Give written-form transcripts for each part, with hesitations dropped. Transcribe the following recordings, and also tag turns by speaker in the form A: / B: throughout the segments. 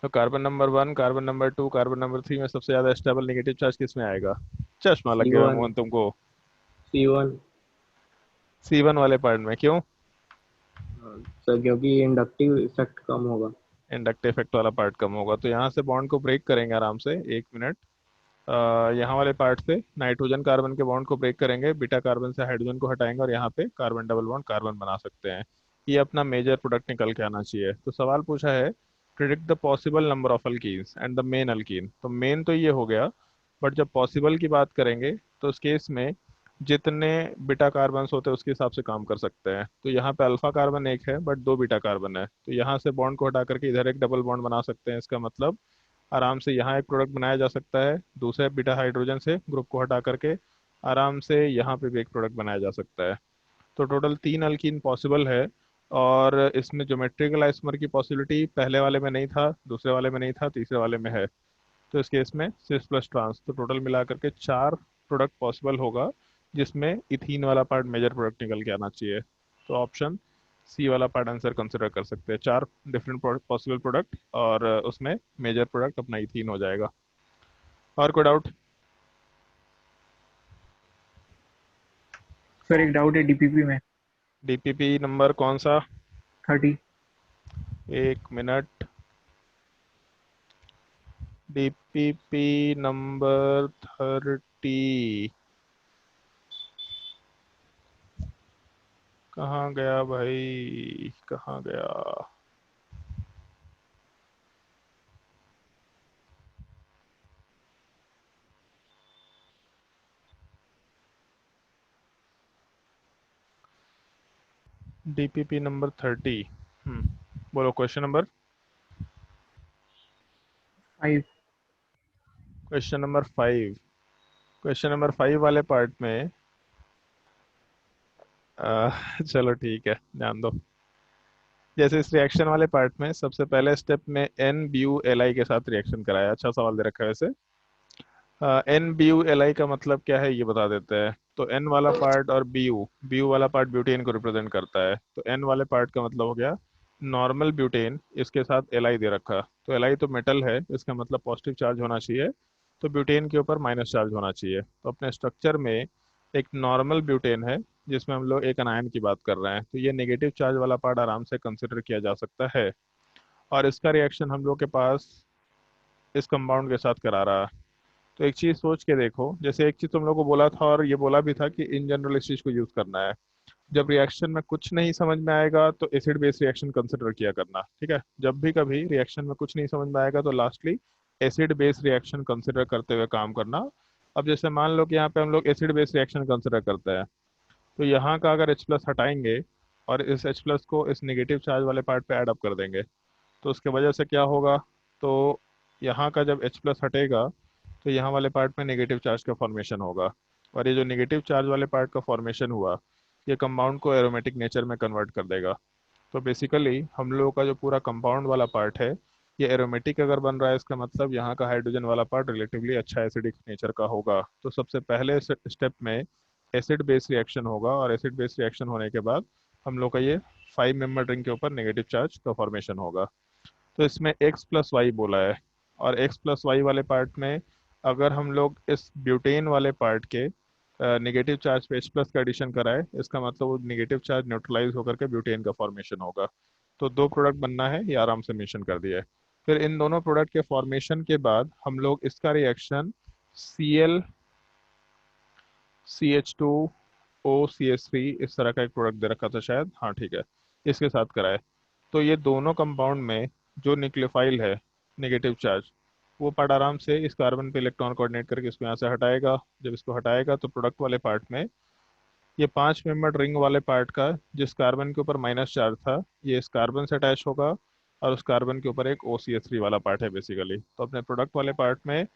A: तो carbon number 1, carbon number 2, carbon number 3 में सबसे ज्यादा स्टेबल नेगेटिव चार्ज किस में आएगा? चश्मा लग
B: सी
A: गया
B: वन।
A: मोहन तुमको।
B: C1।
A: C1 वाले पार्ट में क्यों?
B: सर क्योंकि इंडक्टिव इफेक्ट कम होगा।
A: इंडक्टिव इफेक्ट वाला पार्ट कम होगा, तो यहाँ से बॉन्ड को ब्रेक करेंगे आराम से। एक मिनट। यहाँ वाले पार्ट से नाइट्रोजन कार्बन के बॉन्ड को ब्रेक करेंगे, बीटा कार्बन से हाइड्रोजन को हटाएंगे और यहाँ पे कार्बन डबल बॉन्ड कार्बन बना सकते हैं। ये अपना मेजर प्रोडक्ट निकल के आना चाहिए। तो सवाल पूछा है, predict the possible number of alkenes and the main alkyne. तो मेन तो ये हो गया, बट जब पॉसिबल की बात करेंगे तो उस केस में जितने बीटा कार्बन होते हैं उसके हिसाब से काम कर सकते हैं। तो यहाँ पे अल्फा कार्बन एक है बट दो बीटा कार्बन है, तो यहाँ से बॉन्ड को हटा करके इधर एक डबल बॉन्ड बना सकते हैं। इसका मतलब आराम से यहाँ एक प्रोडक्ट बनाया जा सकता है, दूसरे बीटा हाइड्रोजन से ग्रुप को हटा करके आराम से यहाँ पे भी एक प्रोडक्ट बनाया जा सकता है। तो टोटल 3 अल्कीन पॉसिबल है। और इसमें ज्योमेट्रिकल आइसोमर की पॉसिबिलिटी पहले वाले में नहीं था, दूसरे वाले में नहीं था, तीसरे वाले में है। तो इस केस में सिस प्लस ट्रांस, तो टोटल मिला करके 4 प्रोडक्ट पॉसिबल होगा, जिसमें इथीन वाला पार्ट मेजर प्रोडक्ट निकल के आना चाहिए। तो ऑप्शन सी वाला पार्ट आंसर कंसिडर कर सकते हैं। 4 डिफरेंट पॉसिबल प्रोडक्ट और उसमें मेजर प्रोडक्ट अपना इथीन हो जाएगा। और कोई डाउट?
C: सर एक डाउट है डीपीपी में।
A: डीपीपी नंबर कौन सा?
C: 30।
A: एक मिनट। डीपीपी नंबर 30 कहाँ गया भाई, कहाँ गया? DPP number 30। बोलो question number.
C: 5।
A: Question number 5। Question number 5 वाले पार्ट में चलो ठीक है, ध्यान दो। जैसे इस रिएक्शन वाले पार्ट में सबसे पहले स्टेप में N B U L I के साथ रिएक्शन कराया। अच्छा सवाल दे रखा है वैसे। N B U L I का मतलब क्या है ये बता देते हैं। तो एन वाला पार्ट और बी यू वाला पार्ट ब्यूटेन को रिप्रेजेंट करता है। तो एन वाले पार्ट का मतलब हो गया नॉर्मल ब्यूटेन, इसके साथ एल आई दे रखा। तो एल आई तो मेटल है, इसका मतलब पॉजिटिव चार्ज होना चाहिए। तो ब्यूटेन के ऊपर माइनस चार्ज होना चाहिए। तो अपने स्ट्रक्चर में एक नॉर्मल ब्यूटेन है, जिसमें हम लोग एक अनायन की बात कर रहे हैं, तो ये नेगेटिव चार्ज वाला पार्ट आराम से कंसिडर किया जा सकता है। और इसका रिएक्शन हम लोग के पास इस कंपाउंड के साथ करा रहा है। तो एक चीज सोच के देखो, जैसे एक चीज तुम लोग को बोला था और ये बोला भी था कि इन जनरल इस चीज को यूज करना है। जब रिएक्शन में कुछ नहीं समझ में आएगा तो एसिड बेस रिएक्शन कंसिडर किया करना, ठीक है? जब भी कभी रिएक्शन में कुछ नहीं समझ में आएगा तो lastly acid base reaction consider करते हुए काम करना। अब जैसे मान लो कि यहाँ पे हम लोग एसिड बेस रिएक्शन कंसिडर करते हैं, तो यहाँ का अगर H प्लस हटाएंगे और इस H प्लस को इस नेगेटिव चार्ज वाले पार्ट पे ऐड अप कर देंगे, तो उसके वजह से क्या होगा? तो यहाँ का जब H प्लस हटेगा तो यहाँ वाले पार्ट में नेगेटिव चार्ज का फॉर्मेशन होगा। और ये जो नेगेटिव चार्ज वाले पार्ट का फॉर्मेशन हुआ, ये कंपाउंड को एरोमेटिक नेचर में कन्वर्ट कर देगा। तो बेसिकली हम लोगों का जो पूरा कंपाउंड वाला पार्ट है, ये एरोमेटिक अगर बन रहा है, इसका मतलब यहाँ का हाइड्रोजन वाला पार्ट रिलेटिवली अच्छा एसिडिक नेचर का होगा। तो सबसे पहले स्टेप में एसिड बेस रिएक्शन होगा, और एसिड बेस रिएक्शन होने के बाद हम लोग का ये 5 मेंबर रिंग के ऊपर नेगेटिव चार्ज का फॉर्मेशन होगा। तो इसमें एक्स प्लस वाई बोला है, और एक्स प्लस वाई वाले पार्ट में अगर हम लोग इस ब्यूटेन वाले पार्ट के नेगेटिव चार्ज पे H प्लस का एडिशन कराए, इसका मतलब वो नेगेटिव चार्ज न्यूट्रलाइज होकर के ब्यूटेन का फॉर्मेशन होगा। तो 2 प्रोडक्ट बनना है, ये आराम से मेंशन कर दिया है। फिर इन दोनों प्रोडक्ट के फॉर्मेशन के बाद हम लोग इसका रिएक्शन Cl CH2O CH3 इस तरह का एक प्रोडक्ट दे रखा था शायद, हाँ ठीक है, इसके साथ कराए। तो ये दोनों कंपाउंड में जो न्यूक्लियोफाइल है नेगेटिव चार्ज, वो पार्ट आराम से इस कार्बन पे इलेक्ट्रॉन कोऑर्डिनेट करके इसको यहाँ से हटाएगा। जब इसको हटाएगा तो प्रोडक्ट वाले पार्ट में ये 5 मेंबर रिंग वाले पार्ट का जिस कार्बन के ऊपर माइनस चार्ज था, ये इस कार्बन से अटैच होगा, और उस कार्बन के ऊपर एक OCH3 वाला पार्ट है बेसिकली। तो अपने प्रोडक्ट वाले पार्ट में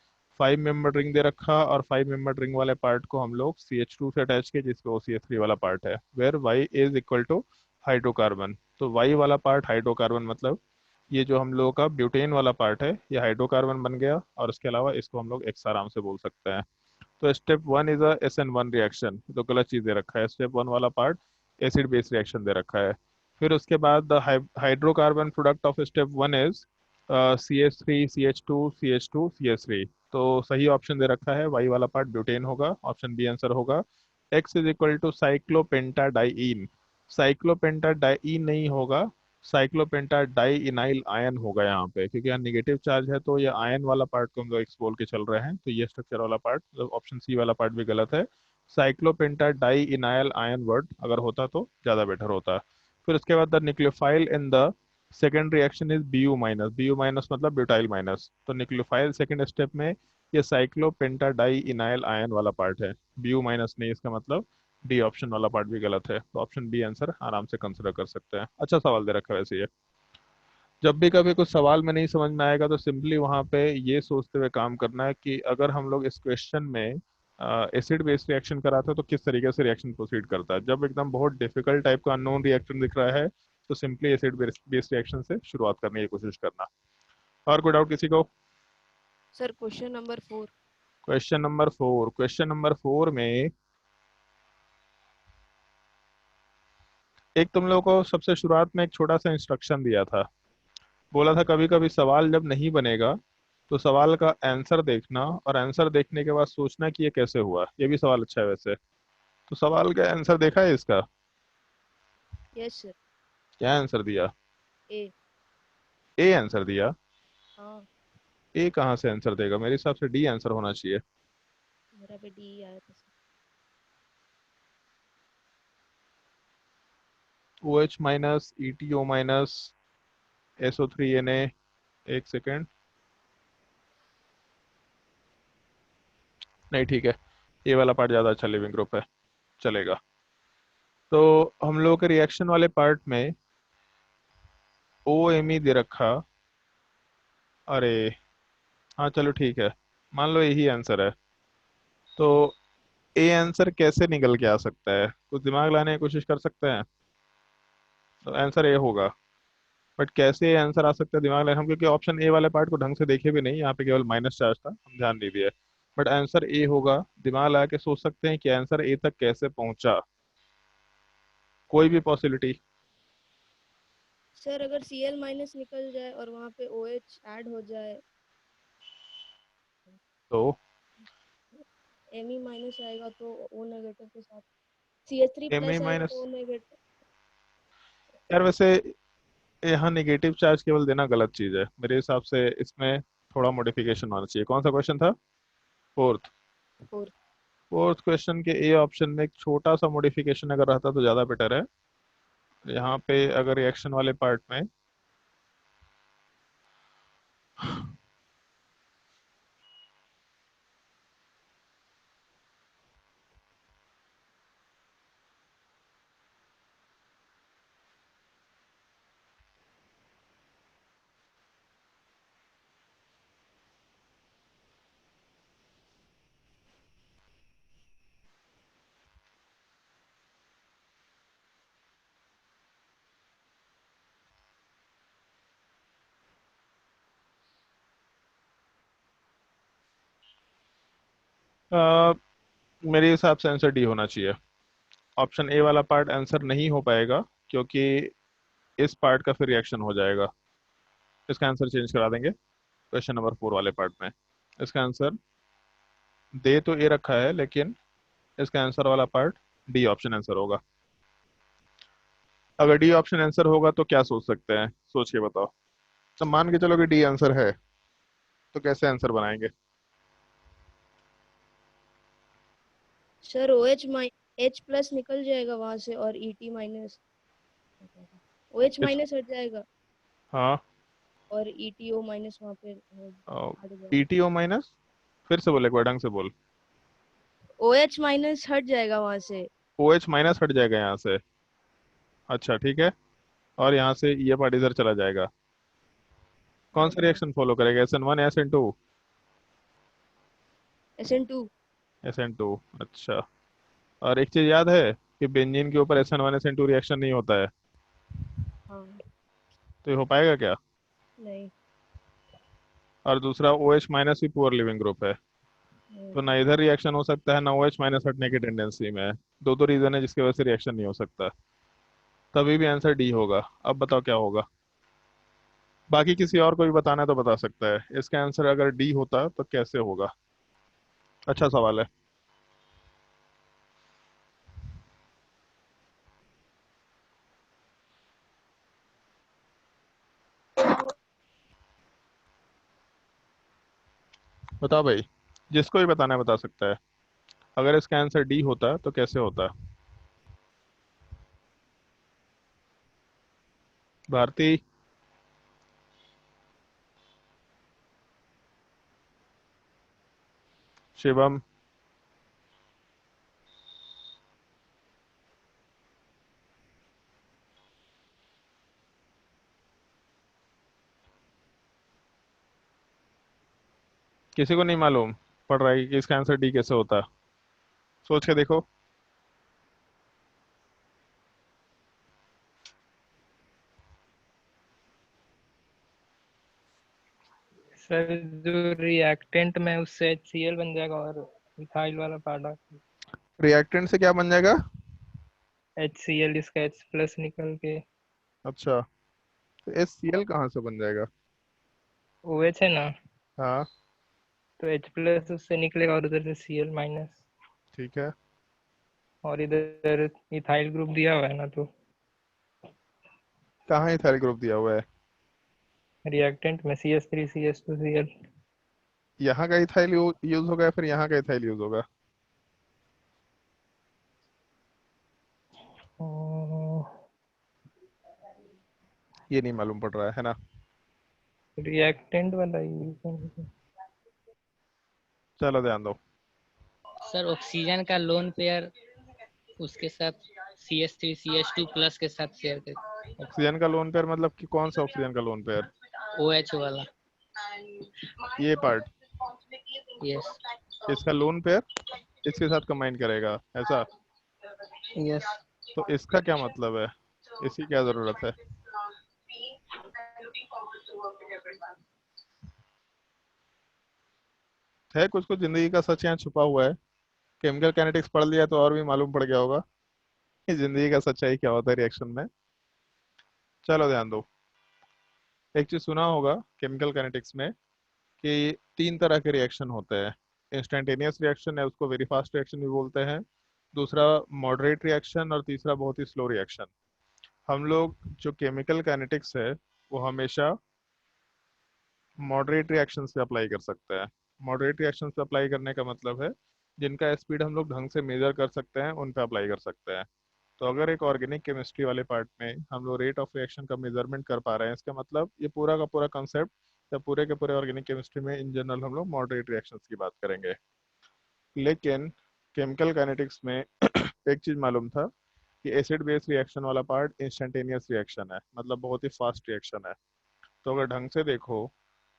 A: 5 मेंबर रिंग दे रखा, और 5 मेंबर रिंग वाले पार्ट को हम लोग CH2 से अटैच किए, जिसपे OCH3 वाला पार्ट है, where Y is equal to hydrocarbon. तो Y वाला पार्ट हाइड्रोकार्बन, मतलब ये जो हम लोगों का ब्यूटेन वाला पार्ट है ये हाइड्रोकार्बन बन गया, और उसके अलावा इसको हम लोग एक्स आराम से बोल सकते हैं। तो step 1 is a SN1 reaction, तो गलत चीज दे रखा है। स्टेप 1 वाला पार्ट एसिड बेस रिएक्शन दे रखा है। फिर उसके बाद the hydrocarbon product of step 1 is CH3 CH2 CH2 CH3। तो सही ऑप्शन दे रखा है, वाई वाला पार्ट ब्यूटेन होगा, ऑप्शन बी आंसर होगा। X is equal to cyclopentadiene. Cyclopentadiene नहीं होगा, साइक्लोपेंटाडाइइनाइल आयन होगा यहाँ पे, क्योंकि यहाँ निगेटिव चार्ज है, तो ये आयन वाला पार्ट को हम लोग एक्स बोल के चल रहे हैं, तो ये स्ट्रक्चर वाला पार्ट, ऑप्शन सी वाला पार्ट भी गलत है। साइक्लोपेंटाडाइइनाइल आयन वर्ड अगर होता तो ज़्यादा बेटर होता। फिर उसके बाद the nucleophile in the second reaction is Bu-, Bu- मतलब ब्यूटाइल माइनस, तो न्यूक्लियोफाइल सेकेंड स्टेप में ये साइक्लोपेंटाडाइइनाइल आयन वाला पार्ट है, Bu- नहीं, इसका मतलब डी ऑप्शन वाला पार्ट भी गलत है, तो ऑप्शन बी आंसर आराम से कंसिडर कर सकते हैं। अच्छा सवाल दे रखा है वैसे ये। जब भी कभी कुछ सवाल में नहीं समझ में आएगा तो सिंपली वहां पे ये सोचते हुए काम करना है कि अगर हम लोग इस क्वेश्चन में एसिड बेस रिएक्शन कराते हैं तो किस तरीके से रिएक्शन प्रोसीड करता है। जब एकदम बहुत डिफिकल्ट टाइप का अननोन रिएक्शन दिख रहा है तो सिंपली एसिड बेस रिएक्शन से शुरुआत करने की कोशिश करना। और कोई डाउट किसी को?
D: Sir question number 4।
A: Question number 4 में एक तुम लोगों को सबसे शुरुआत में एक छोटा सा इंस्ट्रक्शन दिया था, बोला था कभी कभी सवाल जब नहीं बनेगा तो सवाल का आंसर देखना, और आंसर देखने के बाद सोचना कि ये कैसे हुआ। ये भी सवाल अच्छा है वैसे। तो सवाल का आंसर देखा है इसका?
D: Yes sir.
A: क्या आंसर दिया?
D: ए।
A: ए आंसर दिया?
D: हाँ,
A: ए कहाँ से आंसर देगा? मेरे हिसाब से डी आंसर होना चाहिए।
D: मेरा पे डी आया था सर।
A: OH- ETO- SO3Na। एक सेकेंड, नहीं ठीक है, ये वाला पार्ट ज़्यादा अच्छा लिविंग ग्रुप है, चलेगा। तो हम लोग के रिएक्शन वाले पार्ट में OMe दे रखा। अरे हाँ चलो ठीक है, मान लो यही आंसर है, तो ए आंसर कैसे निकल के आ सकता है? कुछ दिमाग लाने की कोशिश कर सकते हैं। तो आंसर ए होगा, बट कैसे आंसर आ सकता है दिमाग लाने हम, क्योंकि ऑप्शन ए वाले पार्ट को ढंग से देखे भी नहीं, यहाँ पे केवल माइनस चार्ज था, हम ध्यान नहीं दिए। बट आंसर ए होगा, दिमाग लगा के सोच सकते हैं कि आंसर ए तक कैसे पहुंचा। कोई भी पॉसिबिलिटी?
D: सर अगर Cl माइनस निकल जाए और वहाँ पे OH ऐड हो जाए,
A: तो
D: Me माइनस आएगा तो O नेगेटिव के साथ, CH3
A: एम ए
D: प्लस आएगा
A: माइनस
D: तो O नेगेटिव।
A: यार वैसे यहाँ निगेटिव चार्ज केवल देना गलत चीज है मेरे हिसाब से, इसमें थोड़ा मॉडिफिकेशन होना चाहिए। कौन सा क्वेश्चन था? फोर्थ।
D: फोर।
A: फोर्थ क्वेश्चन के ए ऑप्शन में एक छोटा सा मॉडिफिकेशन अगर रहता तो ज़्यादा बेटर है। यहाँ पे अगर रिएक्शन वाले पार्ट में अ, मेरे हिसाब से आंसर डी होना चाहिए। ऑप्शन ए वाला पार्ट आंसर नहीं हो पाएगा, क्योंकि इस पार्ट का फिर रिएक्शन हो जाएगा। इसका आंसर चेंज करा देंगे क्वेश्चन नंबर 4 वाले पार्ट में। इसका आंसर दे तो ए रखा है, लेकिन इसका आंसर वाला पार्ट डी ऑप्शन आंसर होगा। अगर डी ऑप्शन आंसर होगा तो क्या सोच सकते हैं, सोच के बताओ। तो मान के चलो कि डी आंसर है, तो कैसे आंसर बनाएंगे?
D: सर H प्लस निकल जाएगा वहाँ से और ET माइनस, OH माइनस हट जाएगा
A: हाँ,
D: और ETO माइनस वहाँ पे हट जाएगा।
A: ETO-, फिर से बोले, एक बार ढंग से बोल।
D: OH माइनस हट जाएगा वहाँ से।
A: OH- हट जाएगा यहाँ से? अच्छा ठीक है, और यहाँ से ये पार्ट इधर चला जाएगा। कौन सा
D: हाँ,
A: रिएक्शन फॉलो करेगा, SN1 या SN2?
D: SN2।
A: SN2, अच्छा। और एक चीज याद है कि बेंजीन के ऊपर SN1 SN2 रिएक्शन नहीं होता है,
D: हाँ।
A: तो ये हो पाएगा क्या?
D: नहीं।
A: और दूसरा OH- भी पुअर लिविंग ग्रुप है, तो ना इधर रिएक्शन हो सकता है ना OH- हटने की टेंडेंसी में है। दो दो रीजन है जिसकी वजह से रिएक्शन नहीं हो सकता, तभी भी आंसर डी होगा। अब बताओ क्या होगा। बाकी किसी और को भी बताना है तो बता सकता है। इसका आंसर अगर डी होता तो कैसे होगा? अच्छा सवाल है। बताओ भाई, जिसको भी बताना है बता सकता है। अगर इसका आंसर डी होता तो कैसे होता? भारती, शिवम, किसी को नहीं मालूम पड़ रहा है कि इसका आंसर डी कैसे होता? सोच के देखो।
E: सर जो रिएक्टेंट में उससे HCl बन जाएगा और इथाइल वाला प्रोडक्ट
A: रिएक्टेंट से क्या बन जाएगा?
E: HCl, इसका H प्लस निकल के
A: अच्छा, तो एस सी एल कहाँ से बन जाएगा?
E: OH है ना,
A: हाँ,
E: तो H प्लस उससे निकलेगा और उधर से Cl माइनस,
A: ठीक है।
E: और इधर इथाइल ग्रुप दिया हुआ है ना, तो
A: कहाँ इथाइल ग्रुप दिया हुआ है?
E: रिएक्टेंट में CH3CH2Cl।
A: यहाँ का इथाइल यूज होगा या फिर यहाँ का इथाइल यूज होगा? ये नहीं मालूम पड़ रहा है ना?
E: रिएक्टेंट वाला यूज।
A: चलो ध्यान दो।
F: सर ऑक्सीजन का लोन पेयर उसके साथ CH3CH2 प्लस के साथ शेयर कर,
A: ऑक्सीजन का लोन पेयर मतलब कि कौन सा ऑक्सीजन का लोन पेयर?
F: OH वाला।
A: ये पार्ट,
F: यस।
A: इसका लोन पेयर इसके साथ कंबाइन करेगा ऐसा?
F: यस।
A: तो इसका क्या मतलब है? इसकी क्या जरूरत है कुछ कुछ जिंदगी का सच यहाँ छुपा हुआ है। केमिकल काइनेटिक्स पढ़ लिया तो और भी मालूम पड़ गया होगा कि जिंदगी का सच्चाई क्या होता है रिएक्शन में। चलो ध्यान दो। एक चीज सुना होगा केमिकल काइनेटिक्स में कि तीन तरह के रिएक्शन होते हैं। इंस्टेंटेनियस रिएक्शन है, उसको वेरी फास्ट रिएक्शन भी बोलते हैं। दूसरा मॉडरेट रिएक्शन, और तीसरा बहुत ही स्लो रिएक्शन। हम लोग जो केमिकल काइनेटिक्स है वो हमेशा मॉडरेट रिएक्शन से अप्लाई कर सकते हैं। मॉडरेट रिएक्शन से अप्लाई करने का मतलब है जिनका स्पीड हम लोग ढंग से मेजर कर सकते हैं उन पे अप्लाई कर सकते हैं। तो अगर एक ऑर्गेनिक केमिस्ट्री वाले पार्ट में हम लोग रेट ऑफ रिएक्शन का मेजरमेंट कर पा रहे हैं, इसका मतलब ये पूरा का पूरा कंसेप्ट या पूरे के पूरे ऑर्गेनिक केमिस्ट्री में इन जनरल हम लोग मॉडरेट रिएक्शंस की बात करेंगे। लेकिन केमिकल काइनेटिक्स में एक चीज मालूम था कि एसिड बेस रिएक्शन वाला पार्ट इंस्टेंटेनियस रिएक्शन है, मतलब बहुत ही फास्ट रिएक्शन है। तो अगर ढंग से देखो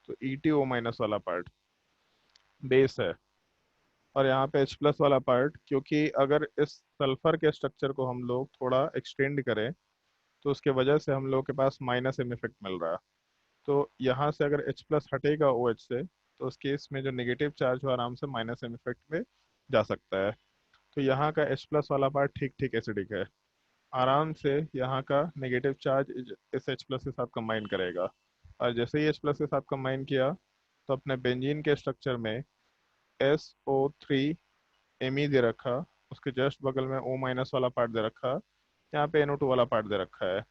A: तो ETO माइनस वाला पार्ट बेस है, और यहाँ पे H प्लस वाला पार्ट, क्योंकि अगर इस सल्फर के स्ट्रक्चर को हम लोग थोड़ा एक्सटेंड करें तो उसके वजह से हम लोग के पास माइनस एम इफेक्ट मिल रहा है। तो यहाँ से अगर H प्लस हटेगा OH से तो उस केस में जो नेगेटिव चार्ज हो आराम से माइनस एम इफेक्ट में जा सकता है। तो यहाँ का H प्लस वाला पार्ट ठीक ठीक एसिडिक है, आराम से यहाँ का नेगेटिव चार्ज इस H प्लस के साथ कंबाइन करेगा। और जैसे ही H प्लस के साथ कंबाइन किया तो अपने बेंजीन के स्ट्रक्चर में SO3 Me दे रखा, उसके जस्ट बगल में O माइनस वाला पार्ट दे रखा, यहाँ पे NO2 वाला पार्ट दे रखा है।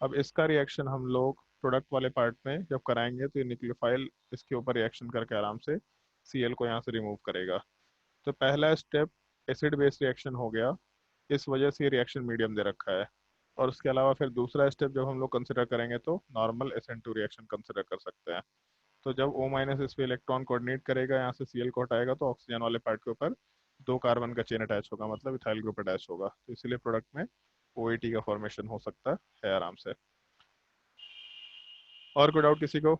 A: अब इसका रिएक्शन हम लोग प्रोडक्ट वाले पार्ट में जब कराएंगे तो ये न्यूक्लियोफाइल इसके ऊपर रिएक्शन करके आराम से Cl को यहाँ से रिमूव करेगा। तो पहला स्टेप एसिड बेस रिएक्शन हो गया, इस वजह से ये रिएक्शन मीडियम दे रखा है। और उसके अलावा फिर दूसरा स्टेप जब हम लोग कंसिडर करेंगे तो नॉर्मल SN2 रिएक्शन कंसिडर कर सकते हैं। तो जब O माइनस इस पे इलेक्ट्रॉन कोऑर्डिनेट करेगा, यहाँ से Cl को हटाएगा तो ऑक्सीजन वाले पार्ट के ऊपर दो कार्बन का चेन अटैच होगा, मतलब इथाइल ग्रुप अटैच होगा, तो इसीलिए प्रोडक्ट में OAT का फॉर्मेशन हो सकता है आराम से। और कोई डाउट किसी को?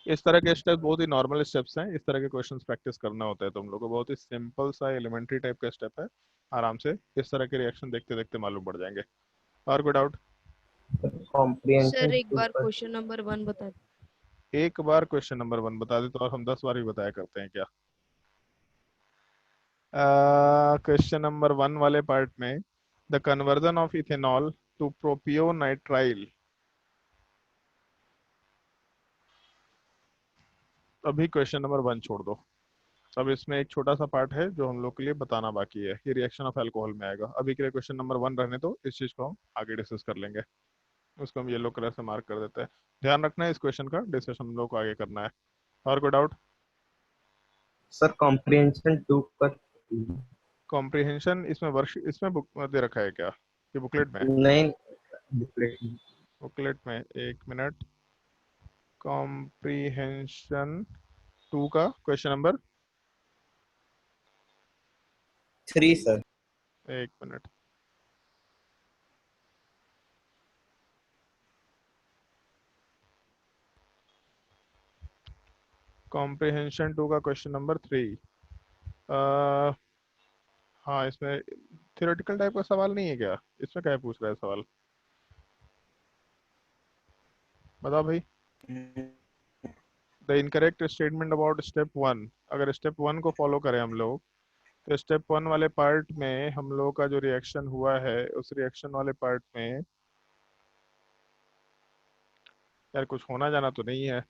A: इस तरह के स्टेप बहुत ही नॉर्मल स्टेप्स हैं, इस तरह के क्वेश्चंस प्रैक्टिस करना होता है तुम लोग को, बहुत ही सिंपल सा एलिमेंट्री टाइप का स्टेप है। आराम से इस तरह के रिएक्शन देखते देखते मालूम पड़ जाएंगे। और कोई डाउट?
B: कॉम्प्रिहेंशन
D: सर एक बार क्वेश्चन नंबर 1 बता दो।
A: एक बार क्वेश्चन नंबर 1 बता दे तो और हम 10 बार भी बताया करते हैं क्या? क्वेश्चन नंबर 1 वाले पार्ट में the conversion of ethanol to propionitrile अभी क्वेश्चन नंबर 1 छोड़ दो। अब इसमें एक छोटा सा पार्ट है जो हम लोग के लिए बताना बाकी है, ये रिएक्शन ऑफ अल्कोहल में आएगा। अभी के लिए क्वेश्चन नंबर 1 रहने दो, इस चीज़ को हम आगे डिस्कस कर लेंगे। उसको हम येलो कलर से मार्क कर देते हैं। ध्यान रखना है, इस क्वेश्चन का डिस्कशन हम लोग को आगे करना है। और कोई डाउट?
B: सर कॉम्प्रिहेंशन 2 का
A: कॉम्प्रिहेंशन इसमें वर्क इसमें बुक दे रखा है क्या, कि बुकलेट में?
B: नहीं, बुकलेट में।
A: बुकलेट में, एक मिनट। कॉम्प्रिहेंशन 2 का क्वेश्चन नंबर
B: 3 सर।
A: एक मिनट। कॉम्प्रिहेंशन 2 का क्वेश्चन नंबर 3। हाँ, इसमें थियोरेटिकल टाइप का सवाल नहीं है क्या? इसमें क्या पूछ रहा है सवाल, बताओ भाई। The incorrect statement about step 1। अगर स्टेप 1 को फॉलो करें हम लोग, तो स्टेप 1 वाले पार्ट में हम लोग का जो रिएक्शन हुआ है, उस रिएक्शन वाले पार्ट में यार कुछ होना जाना तो नहीं है।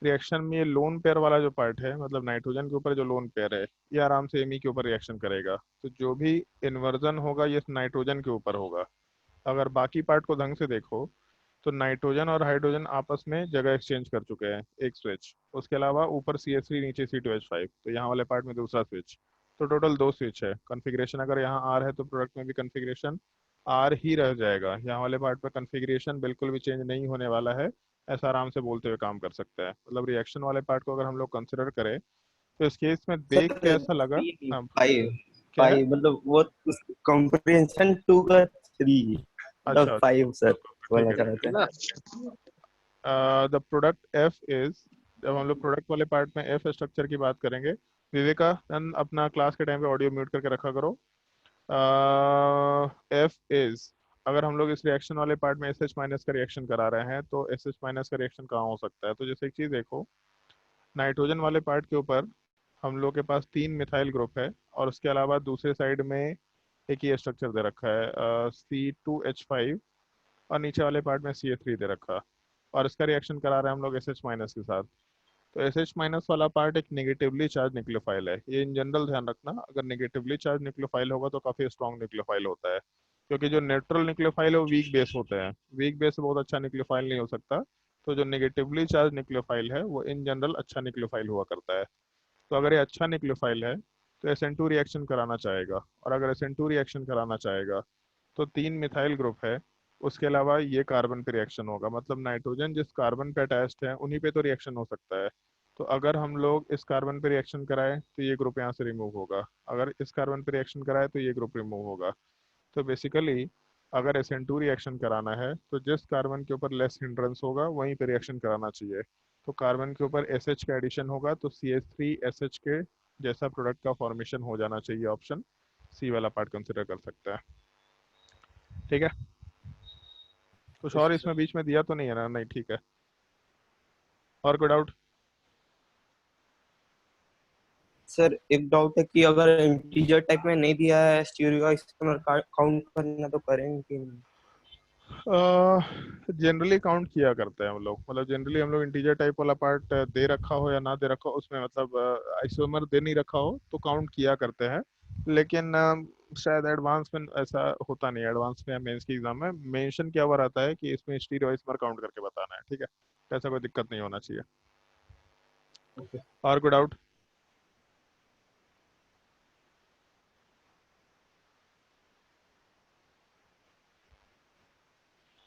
A: रिएक्शन में ये लोन पेयर वाला जो पार्ट है, मतलब नाइट्रोजन के ऊपर जो लोन पेयर है, ये आराम से एमी के ऊपर रिएक्शन करेगा। तो जो भी इन्वर्जन होगा ये नाइट्रोजन के ऊपर होगा। अगर बाकी पार्ट को ढंग से देखो तो नाइट्रोजन और हाइड्रोजन आपस में जगह एक्सचेंज कर चुके हैं, एक स्विच। उसके अलावा ऊपर CH3 नीचे C2H5, तो यहाँ वाले पार्ट में दूसरा स्विच। तो टोटल 2 स्विच है। कॉन्फ़िगरेशन अगर यहाँ R है तो प्रोडक्ट में भी कॉन्फ़िगरेशन R ही रह जाएगा। यहाँ वाले पार्ट पर कॉन्फ़िगरेशन बिल्कुल भी चेंज नहीं होने वाला है, ऐसा आराम से बोलते हुए काम कर सकते हैं। मतलब रिएक्शन वाले पार्ट को अगर हम लोग कंसिडर करें तो इस केस में देख के
B: सर
A: ऐसा लगा। हाँ,
B: 5
A: क्या है?
B: 5 मतलब वो कॉम्प्रिहेंशन 2 का 3 मतलब
A: अच्छा,
B: 5 सर
A: ठीक
B: बोलना
A: है,
B: चाह रहे
A: ठीक
B: थे।
A: The product F is. जब हम लोग प्रोडक्ट वाले पार्ट में एफ स्ट्रक्चर की बात करेंगे, विवेकानंद अपना क्लास के टाइम पे ऑडियो म्यूट करके रखा करो। एफ इज, अगर हम लोग इस रिएक्शन वाले पार्ट में एस एच माइनस का रिएक्शन करा रहे हैं तो एस एच माइनस का रिएक्शन कहाँ हो सकता है? तो जैसे एक चीज़ देखो, नाइट्रोजन वाले पार्ट के ऊपर हम लोग के पास 3 मिथाइल ग्रुप है, और उसके अलावा दूसरे साइड में एक ही स्ट्रक्चर दे रखा है, C2H5, और नीचे वाले पार्ट में CH3 दे रखा है, और इसका रिएक्शन करा रहे हैं हम लोग SH माइनस के साथ। तो SH माइनस वाला पार्ट एक नेगेटिवली चार्ज न्यूक्लियोफाइल है। ये इन जनरल ध्यान रखना, अगर नेगेटिवली चार्ज न्यूक्लियोफाइल होगा तो काफ़ी स्ट्रॉन्ग न्यूक्लियोफाइल होता है, क्योंकि जो न्यूट्रल न्यूक्लियोफाइल है वो वीक बेस होते हैं। वीक बेस बहुत अच्छा न्यूक्लियोफाइल नहीं हो सकता। तो जो नेगेटिवली चार्ज न्यूक्लियोफाइल है वो इन जनरल अच्छा न्यूक्लियोफाइल हुआ करता है। तो अगर ये अच्छा न्यूक्लियोफाइल है तो SN2 रिएक्शन कराना चाहेगा, और अगर SN2 रिएक्शन कराना चाहेगा तो 3 मिथाइल ग्रुप है, उसके अलावा ये कार्बन पे रिएक्शन होगा। मतलब नाइट्रोजन जिस कार्बन पे अटैच्ड है उन्हीं पे तो रिएक्शन हो सकता है। तो अगर हम लोग इस कार्बन पे रिएक्शन कराएं तो ये ग्रुप यहाँ से रिमूव होगा, अगर इस कार्बन पे रिएक्शन कराए तो ये ग्रुप रिमूव होगा। तो बेसिकली अगर SN2 रिएक्शन कराना है तो जिस कार्बन के ऊपर लेस हिंड्रेंस होगा वहीं पे रिएक्शन कराना चाहिए। तो कार्बन के ऊपर SH का एडिशन होगा तो CH3SH के जैसा प्रोडक्ट का फॉर्मेशन हो जाना चाहिए। ऑप्शन सी वाला पार्ट कंसिडर कर सकते हैं। ठीक है, कुछ और इसमें बीच में दिया तो नहीं है ना? नहीं, ठीक है। और कोई डाउट?
B: सर एक डाउट है कि अगर इंटीजर टाइप में नहीं दिया है स्टीरियो का इस्तेमाल काउंट करना तो करेंगे कि नहीं?
A: जनरली काउंट किया करते हैं हम लोग। मतलब जनरली हम लोग इंटीजर टाइप वाला पार्ट दे रखा हो या ना दे रखा हो, उसमें मतलब आइसोमर दे नहीं रखा हो तो काउंट किया करते हैं। लेकिन शायद एडवांस में ऐसा होता नहीं। एडवांस में या मेंस के एग्जाम में मेंशन किया हुआ रहता है कि इसमें स्टीरियो आइसोमर काउंट करके बताना है। ठीक है, तो ऐसा कोई दिक्कत नहीं होना चाहिए। और कोई डाउट?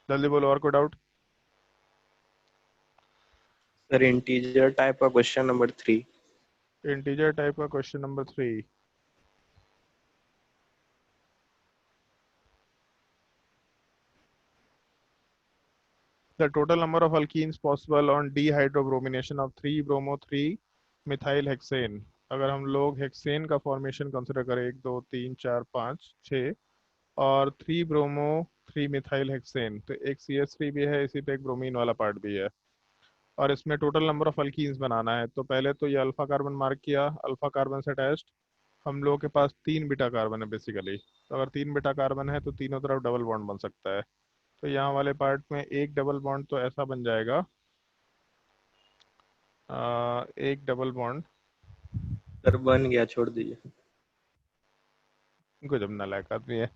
A: जल्दी बोलो, और कोई डाउट?
G: सर इंटीजर टाइप का क्वेश्चन नंबर 3।
A: इंटीजर टाइप का question number 3। The total number of alkenes possible on dehydrobromination of 3-bromo-3-methyl hexane। अगर हम लोग हेक्सेन का फॉर्मेशन कंसिडर करें, 1 2 3 4 5 6, और 3-bromo-3-methyl हेक्सेन, तो एक CH3 भी है, इसी पे एक ब्रोमीन वाला पार्ट भी है, और इसमें टोटल नंबर ऑफ अल्कीन्स बनाना है। तो पहले तो ये अल्फा कार्बन मार्क किया, अल्फा कार्बन से अटैच्ड हम लोगों के पास 3 बीटा कार्बन है बेसिकली। तो अगर 3 बीटा कार्बन है तो तीनों तरफ डबल बॉन्ड बन सकता है। तो यहाँ वाले पार्ट में एक डबल बॉन्ड तो ऐसा बन जाएगा, एक डबल बॉन्ड,
G: सर बन गया, छोड़ दीजिए।
A: गजब नालायक आदमी है।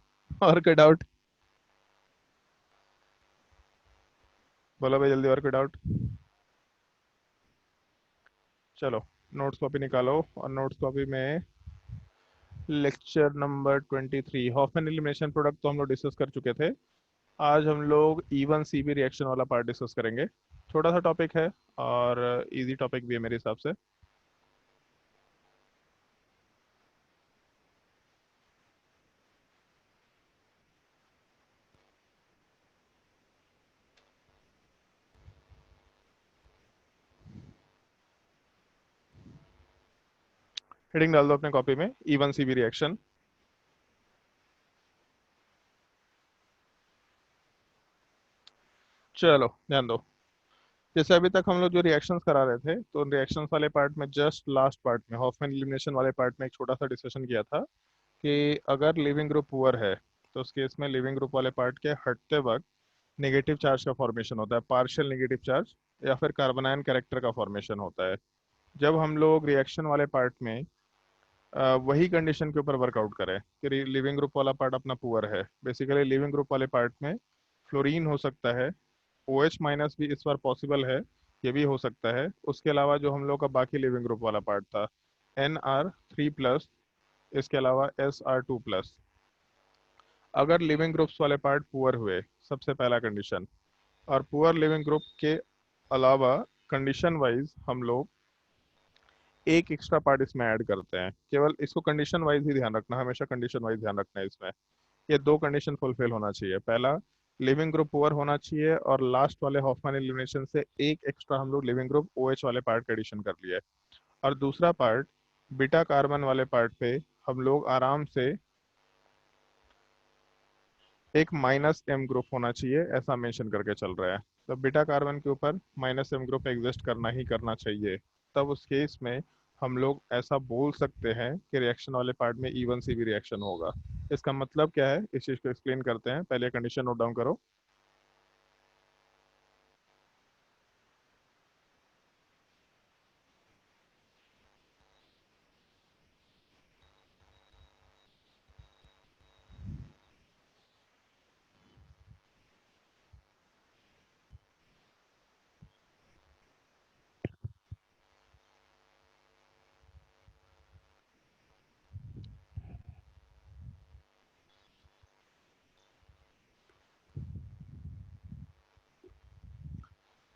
A: और कोई डाउट? बोलो भाई जल्दी, और कोई डाउट? चलो नोट्स कॉपी निकालो, और नोट्स कॉपी में lecture number 23 Hofmann elimination product तो हम लोग डिस्कस कर चुके थे। आज हम लोग E1 CB रिएक्शन वाला पार्ट डिस्कस करेंगे। छोटा सा टॉपिक है और इजी टॉपिक भी है मेरे हिसाब से। हेडिंग डाल दो अपने कॉपी में, E1 CB रिएक्शन। चलो ध्यान दो, जैसे अभी तक हम लोग जो रिएक्शंस करा रहे थे, तो रिएक्शंस वाले पार्ट में जस्ट लास्ट पार्ट में हॉफमैन एलिमिनेशन वाले पार्ट में एक छोटा सा डिस्कशन किया था कि अगर लिविंग ग्रुप पुअर है तो उस केस में लिविंग ग्रुप वाले पार्ट के हटते वक्त नेगेटिव चार्ज का फॉर्मेशन होता है, पार्शियल नेगेटिव चार्ज, या फिर कार्बोनायन कैरेक्टर का फॉर्मेशन होता है। जब हम लोग रिएक्शन वाले पार्ट में वही कंडीशन के ऊपर वर्कआउट करें कि लिविंग ग्रुप वाला पार्ट अपना पुअर है, बेसिकली लिविंग ग्रुप वाले पार्ट में फ्लोरीन हो सकता है, OH माइनस भी इस बार पॉसिबल है, ये भी हो सकता है। उसके अलावा जो हम लोग का बाकी लिविंग ग्रुप वाला पार्ट था NR3+, इसके अलावा SR2+। अगर लिविंग ग्रुप्स वाले पार्ट पुअर हुए, सबसे पहला कंडीशन, और पुअर लिविंग ग्रुप के अलावा कंडीशन वाइज हम लोग एक एक्स्ट्रा पार्ट इसमें ऐड करते हैं। केवल इसको कंडीशन वाइज ही ध्यान रखना, हमेशा कंडीशन वाइज ध्यान रखना है इसमें। ये दो कंडीशन फुलफिल होना चाहिए, पहला लिविंग ग्रुप पुअर होना चाहिए, और लास्ट वाले हॉफमैन एलिमिनेशन से एक एक्स्ट्रा हम लोग लिविंग ग्रुप OH वाले पार्ट का एडिशन कर लिए। और दूसरा पार्ट बीटा कार्बन वाले पार्ट पे हम लोग आराम से एक -M ग्रुप होना चाहिए ऐसा मेंशन करके चल रहा है। तो बीटा कार्बन के ऊपर -M ग्रुप एग्जिस्ट करना ही करना चाहिए। तब उस केस में हम लोग ऐसा बोल सकते हैं कि रिएक्शन वाले पार्ट में E1 CB रिएक्शन होगा। इसका मतलब क्या है, इस चीज को एक्सप्लेन करते हैं। पहले कंडीशन नोट डाउन करो।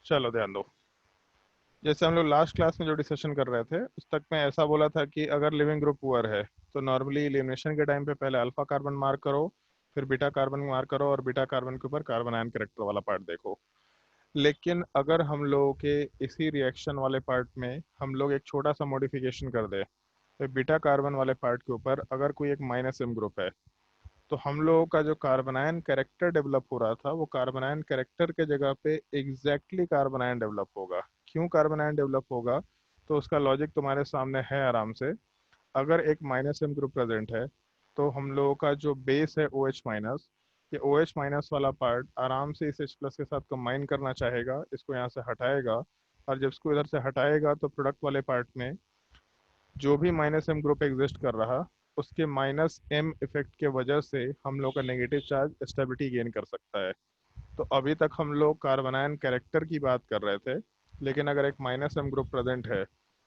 A: चलो ध्यान दो, जैसे हम लोग लास्ट क्लास में जो डिस्कशन कर रहे थे उस तक में ऐसा बोला था कि अगर लिविंग ग्रुप पुअर है तो नॉर्मली एलिमिनेशन के टाइम पे पहले अल्फा कार्बन मार्क करो, फिर बीटा कार्बन मार्क करो, और बीटा कार्बन के ऊपर कार्बन आयन कैरेक्टर वाला पार्ट देखो। लेकिन अगर हम लोगों के इसी रिएक्शन वाले पार्ट में हम लोग एक छोटा सा मॉडिफिकेशन कर दे, तो बीटा कार्बन वाले पार्ट के ऊपर अगर कोई एक -M ग्रुप है, तो हम लोगों का जो कार्बनायन कैरेक्टर डेवलप हो रहा था वो कार्बनायन कैरेक्टर के जगह पे एग्जैक्टली कार्बनायन डेवलप होगा। क्यों कार्बनायन डेवलप होगा, तो उसका लॉजिक तुम्हारे सामने है आराम से। अगर एक -M ग्रुप प्रेजेंट है तो हम लोगों का जो बेस है OH माइनस, ये OH माइनस वाला पार्ट आराम से इस H+ के साथ कंबाइन करना चाहेगा, इसको यहाँ से हटाएगा, और जब इसको इधर से हटाएगा तो प्रोडक्ट वाले पार्ट में जो भी -M ग्रुप एग्जिस्ट कर रहा, उसके -M इफेक्ट के वजह से हम लोग का नेगेटिव चार्ज स्टेबिलिटी गेन कर सकता है। तो अभी तक हम लोग कार्बनायन कैरेक्टर की बात कर रहे थे, लेकिन अगर एक -M ग्रुप प्रेजेंट है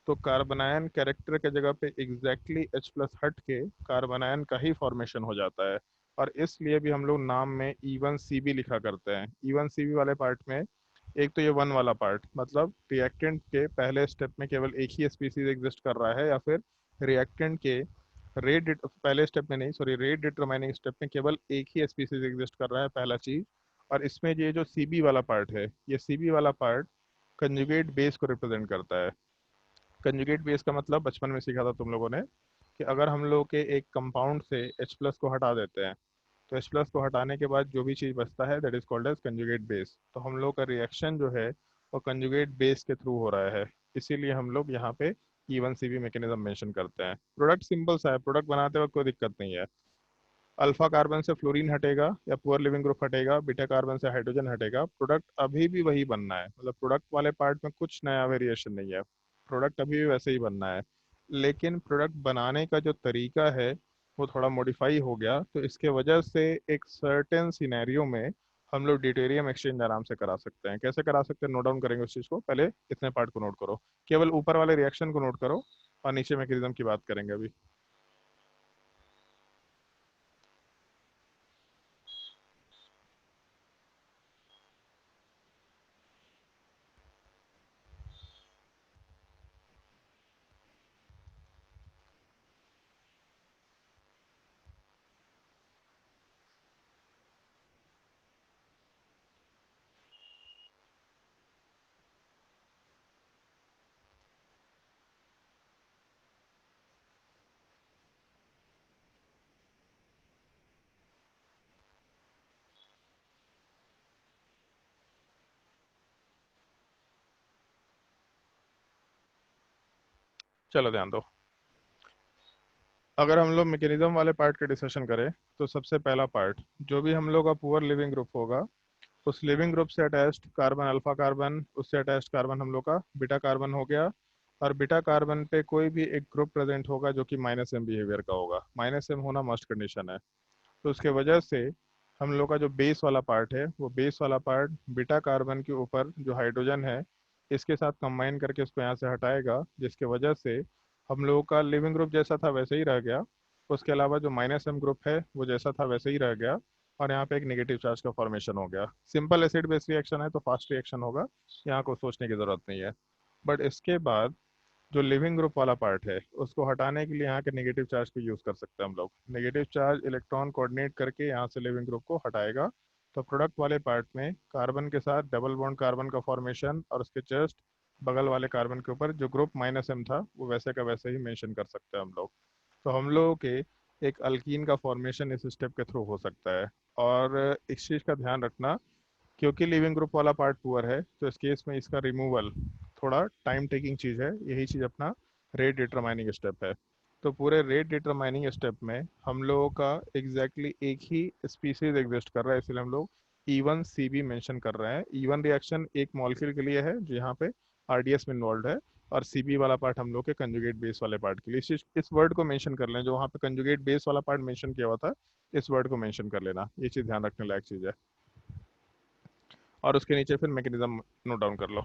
A: तो कार्बनायन कैरेक्टर के जगह पे एग्जैक्टली H+ हट के कार्बनायन का ही फॉर्मेशन हो जाता है। और इसलिए भी हम लोग नाम में E1 CB लिखा करते हैं। E1 CB वाले पार्ट में एक तो ये वन वाला पार्ट, मतलब रिएक्टेंट के पहले स्टेप में केवल एक ही स्पीसीज एग्जिस्ट कर रहा है, या फिर रिएक्टेंट के पहले स्टेप में नहीं, सॉरी, रेट डिटरमाइनिंग स्टेप में केवल एक ही स्पीसीज एग्जिस्ट कर रहा है, पहला चीज। और इसमें ये जो CB वाला पार्ट है, ये CB वाला पार्ट कंजुगेट बेस को रिप्रेजेंट करता है। कंजुगेट बेस का मतलब बचपन में सीखा था तुम लोगों ने कि अगर हम लोग के एक कंपाउंड से H+ को हटा देते हैं, तो H+ को हटाने के बाद जो भी चीज़ बचता है that is called as conjugate base. तो हम लोग का रिएक्शन जो है वो कंजुगेट बेस के थ्रू हो रहा है, इसीलिए हम लोग यहाँ पे E1 CB मैकेनिज्म मेंशन करते हैं। प्रोडक्ट सिंपल सा है, प्रोडक्ट बनाते वक्त कोई दिक्कत नहीं है। अल्फा कार्बन से फ्लोरीन हटेगा या पुअर लिविंग ग्रुप हटेगा, बीटा कार्बन से हाइड्रोजन हटेगा, प्रोडक्ट अभी भी वही बनना है। मतलब प्रोडक्ट वाले पार्ट में कुछ नया वेरिएशन नहीं है। प्रोडक्ट अभी भी वैसे ही बनना है, लेकिन प्रोडक्ट बनाने का जो तरीका है वो थोड़ा मॉडिफाई हो गया। तो इसके वजह से एक सर्टेन सिनेरियो में हम लोग ड्यूटेरियम एक्सचेंज आराम से करा सकते हैं। कैसे करा सकते हैं, नोट डाउन करेंगे उस चीज़ को। पहले इतने पार्ट को नोट करो, केवल ऊपर वाले रिएक्शन को नोट करो और नीचे मैकेनिज्म की बात करेंगे अभी। चलो ध्यान दो, अगर हम लोग मैकेनिज्म वाले पार्ट के डिस्कशन करें तो सबसे पहला पार्ट जो भी हम लोग का पुअर लिविंग ग्रुप होगा, उस लिविंग ग्रुप से अटैच्ड कार्बन अल्फा कार्बन, उससे अटैच्ड कार्बन हम लोग का बीटा कार्बन हो गया। और बीटा कार्बन पे कोई भी एक ग्रुप प्रेजेंट होगा जो कि -m बिहेवियर का होगा। -m होना मस्ट कंडीशन है। तो उसके वजह से हम लोग का जो बेस वाला पार्ट है, वो बेस वाला पार्ट बीटा कार्बन के ऊपर जो हाइड्रोजन है इसके साथ कंबाइन करके उसको यहाँ से हटाएगा, जिसके वजह से हम लोगों का लिविंग ग्रुप जैसा था वैसे ही रह गया। उसके अलावा जो -m ग्रुप है वो जैसा था वैसे ही रह गया, और यहाँ पे एक नेगेटिव चार्ज का फॉर्मेशन हो गया। सिंपल एसिड बेस रिएक्शन है तो फास्ट रिएक्शन होगा, यहाँ को सोचने की ज़रूरत नहीं है। बट इसके बाद जो लिविंग ग्रुप वाला पार्ट है उसको हटाने के लिए यहाँ के नेगेटिव चार्ज को यूज़ कर सकते हैं हम लोग। नेगेटिव चार्ज इलेक्ट्रॉन कोऑर्डिनेट करके यहाँ से लिविंग ग्रुप को हटाएगा। तो प्रोडक्ट वाले पार्ट में कार्बन के साथ डबल बॉन्ड कार्बन का फॉर्मेशन, और उसके जस्ट बगल वाले कार्बन के ऊपर जो ग्रुप -m था वो वैसे का वैसे ही मेंशन कर सकते हैं हम लोग। तो हम लोगों के एक अल्कीन का फॉर्मेशन इस स्टेप के थ्रू हो सकता है। और इस चीज़ का ध्यान रखना, क्योंकि लिविंग ग्रुप वाला पार्ट पुअर है तो इस केस में इसका रिमूवल थोड़ा टाइम टेकिंग चीज़ है। यही चीज़ अपना रेट डिटरमाइनिंग स्टेप है। तो पूरे रेट डिटरमाइनिंग स्टेप में हम लोगों का एग्जैक्टली एक ही स्पीसीज एग्जिस्ट कर रहा है, इसलिए हम लोग E1CB मेंशन कर रहे हैं। E1 रिएक्शन एक मॉलिक्यूल के लिए है जो यहाँ पे RDS में इन्वॉल्व है, और CB वाला पार्ट हम लोग के कंजुगेट बेस वाले पार्ट के लिए। इस वर्ड को मेंशन कर लें, जो वहाँ पे कंजुगेट बेस वाला पार्ट मेंशन किया हुआ था, इस वर्ड को मेंशन कर लेना। ये चीज़ ध्यान रखने लायक चीज़ है। और उसके नीचे फिर मैकेनिज्म नोट डाउन कर लो।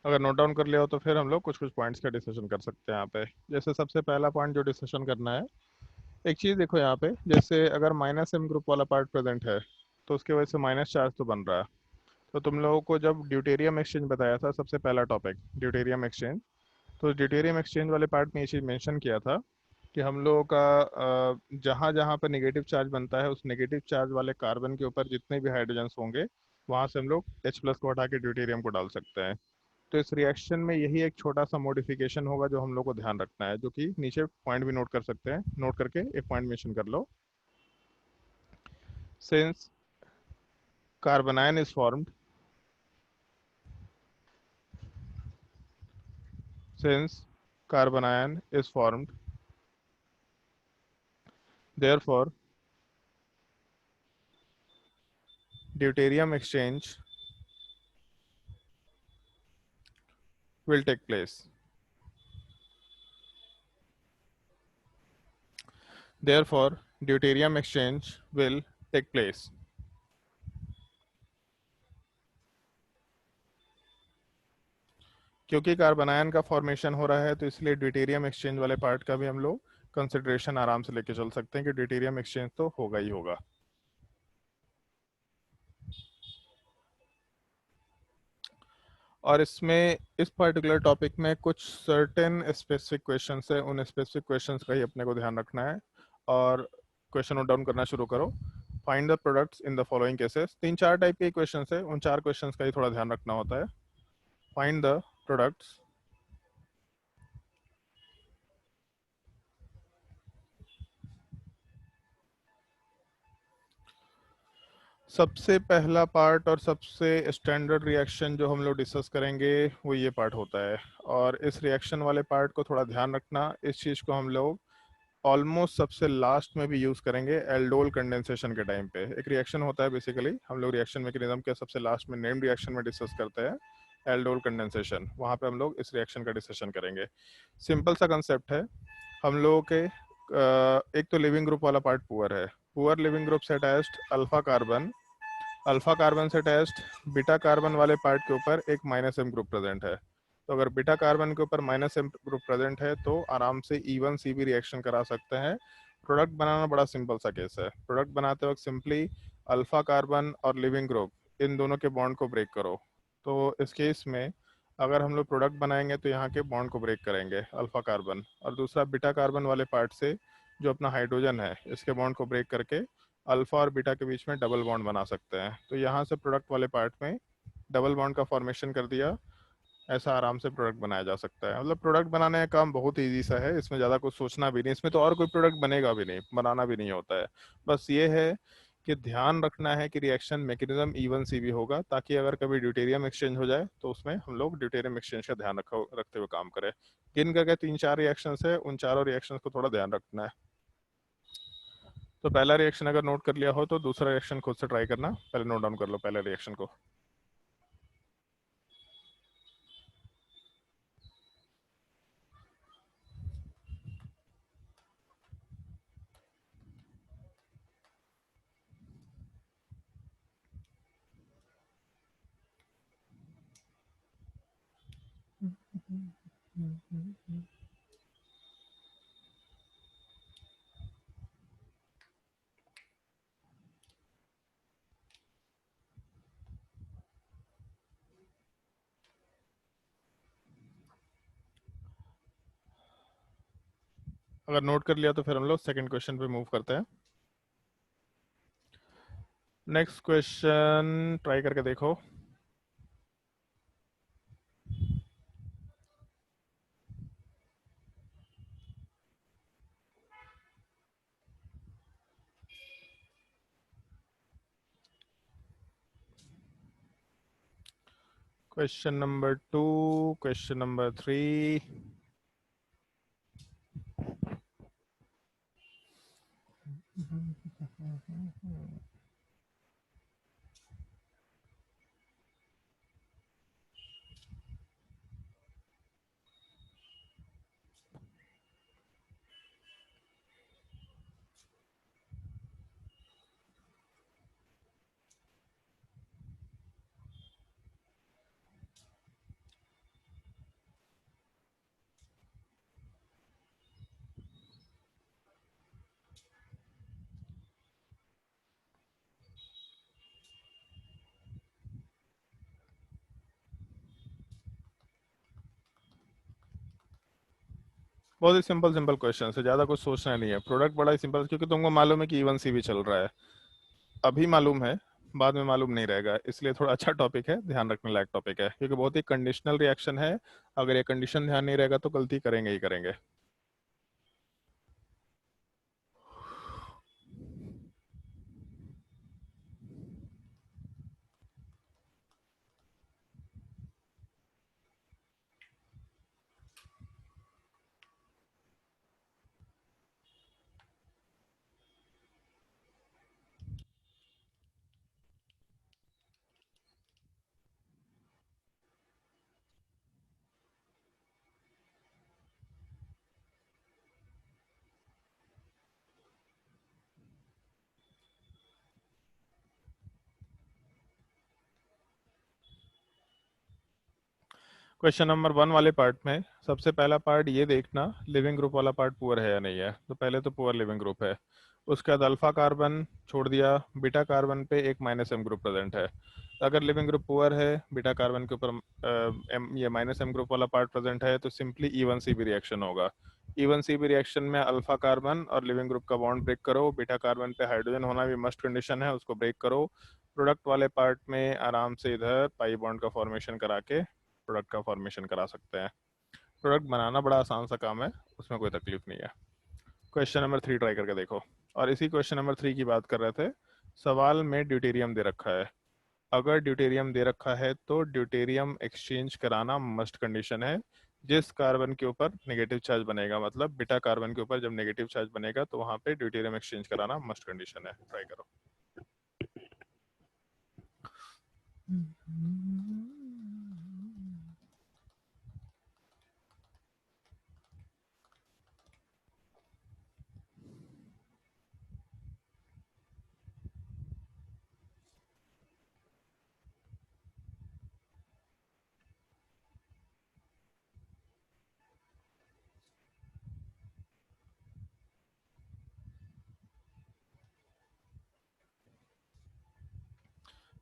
A: अगर नोट डाउन कर लिया हो तो फिर हम लोग कुछ कुछ पॉइंट्स का डिस्कशन कर सकते हैं यहाँ पे। जैसे सबसे पहला पॉइंट जो डिस्कशन करना है, एक चीज़ देखो यहाँ पे, जैसे अगर -m ग्रुप वाला पार्ट प्रेजेंट है तो उसके वजह से माइनस चार्ज तो बन रहा है। तो तुम लोगों को जब ड्यूटेरियम एक्सचेंज बताया था, सबसे पहला टॉपिक ड्यूटेरियम एक्सचेंज, तो ड्यूटेरियम एक्सचेंज वाले पार्ट में ये चीज़ मेंशन किया था कि हम लोगों का जहाँ जहाँ पर नेगेटिव चार्ज बनता है उस नेगेटिव चार्ज वाले कार्बन के ऊपर जितने भी हाइड्रोजन्स होंगे वहाँ से हम लोग H+ को हटा के ड्यूटेरियम को डाल सकते हैं। तो इस रिएक्शन में यही एक छोटा सा मॉडिफिकेशन होगा जो हम लोग को ध्यान रखना है, जो कि नीचे पॉइंट भी नोट कर सकते हैं। नोट करके एक पॉइंट मेंशन कर लो। Since carbon is formed since carbon ion is formed, therefore deuterium exchange will take place. Therefore, deuterium exchange will take place. क्योंकि कार्बन आयन का फॉर्मेशन हो रहा है तो इसलिए ड्यूटेरियम एक्सचेंज वाले पार्ट का भी हम लोग कंसिडरेशन आराम से लेके चल सकते हैं कि ड्यूटेरियम एक्सचेंज तो होगा ही होगा। और इसमें इस पर्टिकुलर टॉपिक में कुछ सर्टेन स्पेसिफिक क्वेश्चंस है, उन स्पेसिफिक क्वेश्चंस का ही अपने को ध्यान रखना है और क्वेश्चन नोट डाउन करना शुरू करो। Find the products in the following cases. 3-4 type के क्वेश्चंस है, उन 4 क्वेश्चंस का ही थोड़ा ध्यान रखना होता है। फाइंड द प्रोडक्ट्स सबसे पहला पार्ट और सबसे स्टैंडर्ड रिएक्शन जो हम लोग डिस्कस करेंगे वो ये पार्ट होता है, और इस रिएक्शन वाले पार्ट को थोड़ा ध्यान रखना। इस चीज़ को हम लोग ऑलमोस्ट सबसे लास्ट में भी यूज़ करेंगे एल्डोल कंडेंसेशन के टाइम पे। एक रिएक्शन होता है बेसिकली, हम लोग रिएक्शन मैकेनिज्म के सबसे लास्ट में नेम रिएक्शन में डिस्कस करते हैं एल्डोल कंडेंसेशन, वहाँ पे हम लोग इस रिएक्शन का डिस्कशन करेंगे। सिंपल सा कंसेप्ट है। हम लोगों के एक तो लिविंग ग्रुप वाला पार्ट पुअर है। पुअर लिविंग ग्रुप से अटैच्ड अल्फा कार्बन से अटैच्ड बीटा कार्बन वाले पार्ट के ऊपर एक -m ग्रुप प्रेजेंट है। तो अगर बीटा कार्बन के ऊपर -m ग्रुप प्रेजेंट है तो आराम से E1CB रिएक्शन करा सकते हैं। प्रोडक्ट बनाना बड़ा सिंपल सा केस है। प्रोडक्ट बनाते वक्त सिंपली अल्फा कार्बन और लिविंग ग्रुप इन दोनों के बॉन्ड को ब्रेक करो। तो इस केस में अगर हम लोग प्रोडक्ट बनाएंगे तो यहाँ के बॉन्ड को ब्रेक करेंगे अल्फा कार्बन, और दूसरा बीटा कार्बन वाले पार्ट से जो अपना हाइड्रोजन है इसके बॉन्ड को ब्रेक करके अल्फा और बीटा के बीच में डबल बॉन्ड बना सकते हैं। तो यहाँ से प्रोडक्ट वाले पार्ट में डबल बॉन्ड का फॉर्मेशन कर दिया, ऐसा आराम से प्रोडक्ट बनाया जा सकता है। मतलब प्रोडक्ट बनाने का काम बहुत ईजी सा है, इसमें ज़्यादा कुछ सोचना भी नहीं, इसमें तो और कोई प्रोडक्ट बनेगा भी नहीं, बनाना भी नहीं होता है। बस ये है कि ध्यान रखना है कि रिएक्शन मैकेनिज्म E1CB होगा, ताकि अगर कभी ड्यूटेरियम एक्सचेंज हो जाए तो उसमें हम लोग ड्यूटेरियम एक्सचेंज का ध्यान रखते हुए काम करें। गिन करके 3-4 रिएक्शंस है, उन चारों रिएक्शंस को थोड़ा ध्यान रखना है। तो पहला रिएक्शन अगर नोट कर लिया हो तो दूसरा रिएक्शन खुद से ट्राई करना। पहले नोट डाउन कर लो पहले रिएक्शन को। अगर नोट कर लिया तो फिर हम लोग सेकंड क्वेश्चन पे मूव करते हैं। नेक्स्ट क्वेश्चन ट्राई करके देखो। Question number 2, question number 3। बहुत ही सिंपल सिंपल क्वेश्चन है, ज़्यादा कुछ सोचना नहीं है। प्रोडक्ट बड़ा ही सिंपल, क्योंकि तुमको मालूम है कि E1CB चल रहा है, अभी मालूम है, बाद में मालूम नहीं रहेगा, इसलिए थोड़ा अच्छा टॉपिक है, ध्यान रखने लायक टॉपिक है, क्योंकि बहुत ही कंडीशनल रिएक्शन है। अगर ये कंडीशन ध्यान नहीं रहेगा तो गलती करेंगे ही करेंगे। क्वेश्चन नंबर 1 वाले पार्ट में सबसे पहला पार्ट ये देखना लिविंग ग्रुप वाला पार्ट पुअर है या नहीं है। तो पहले तो पुअर लिविंग ग्रुप है, उसके बाद अल्फा कार्बन छोड़ दिया, बीटा कार्बन पे एक माइनस एम ग्रुप प्रेजेंट है। अगर लिविंग ग्रुप पुअर है, बीटा कार्बन के ऊपर ये माइनस एम ग्रुप वाला पार्ट प्रेजेंट है, तो सिंपली E1 CB रिएक्शन होगा। E1 CB रिएक्शन में अल्फा कार्बन और लिविंग ग्रुप का बॉन्ड ब्रेक करो, बीटा कार्बन पे हाइड्रोजन होना भी मस्ट कंडीशन है, उसको ब्रेक करो। प्रोडक्ट वाले पार्ट में आराम से इधर पाई बॉन्ड का फॉर्मेशन करा के प्रोडक्ट का फॉर्मेशन करा सकते हैं। प्रोडक्ट बनाना बड़ा आसान सा काम है, उसमें कोई तकलीफ नहीं है। क्वेश्चन नंबर 3 ट्राई करके देखो। और इसी क्वेश्चन नंबर 3 की बात कर रहे थे। सवाल में ड्यूटेरियम दे रखा है, अगर ड्यूटेरियम दे रखा है तो ड्यूटेरियम एक्सचेंज कराना मस्ट कंडीशन है। जिस कार्बन के ऊपर नेगेटिव चार्ज बनेगा, मतलब बीटा कार्बन के ऊपर जब नेगेटिव चार्ज बनेगा तो वहां पे ड्यूटेरियम एक्सचेंज कराना मस्ट कंडीशन है। ट्राई करो।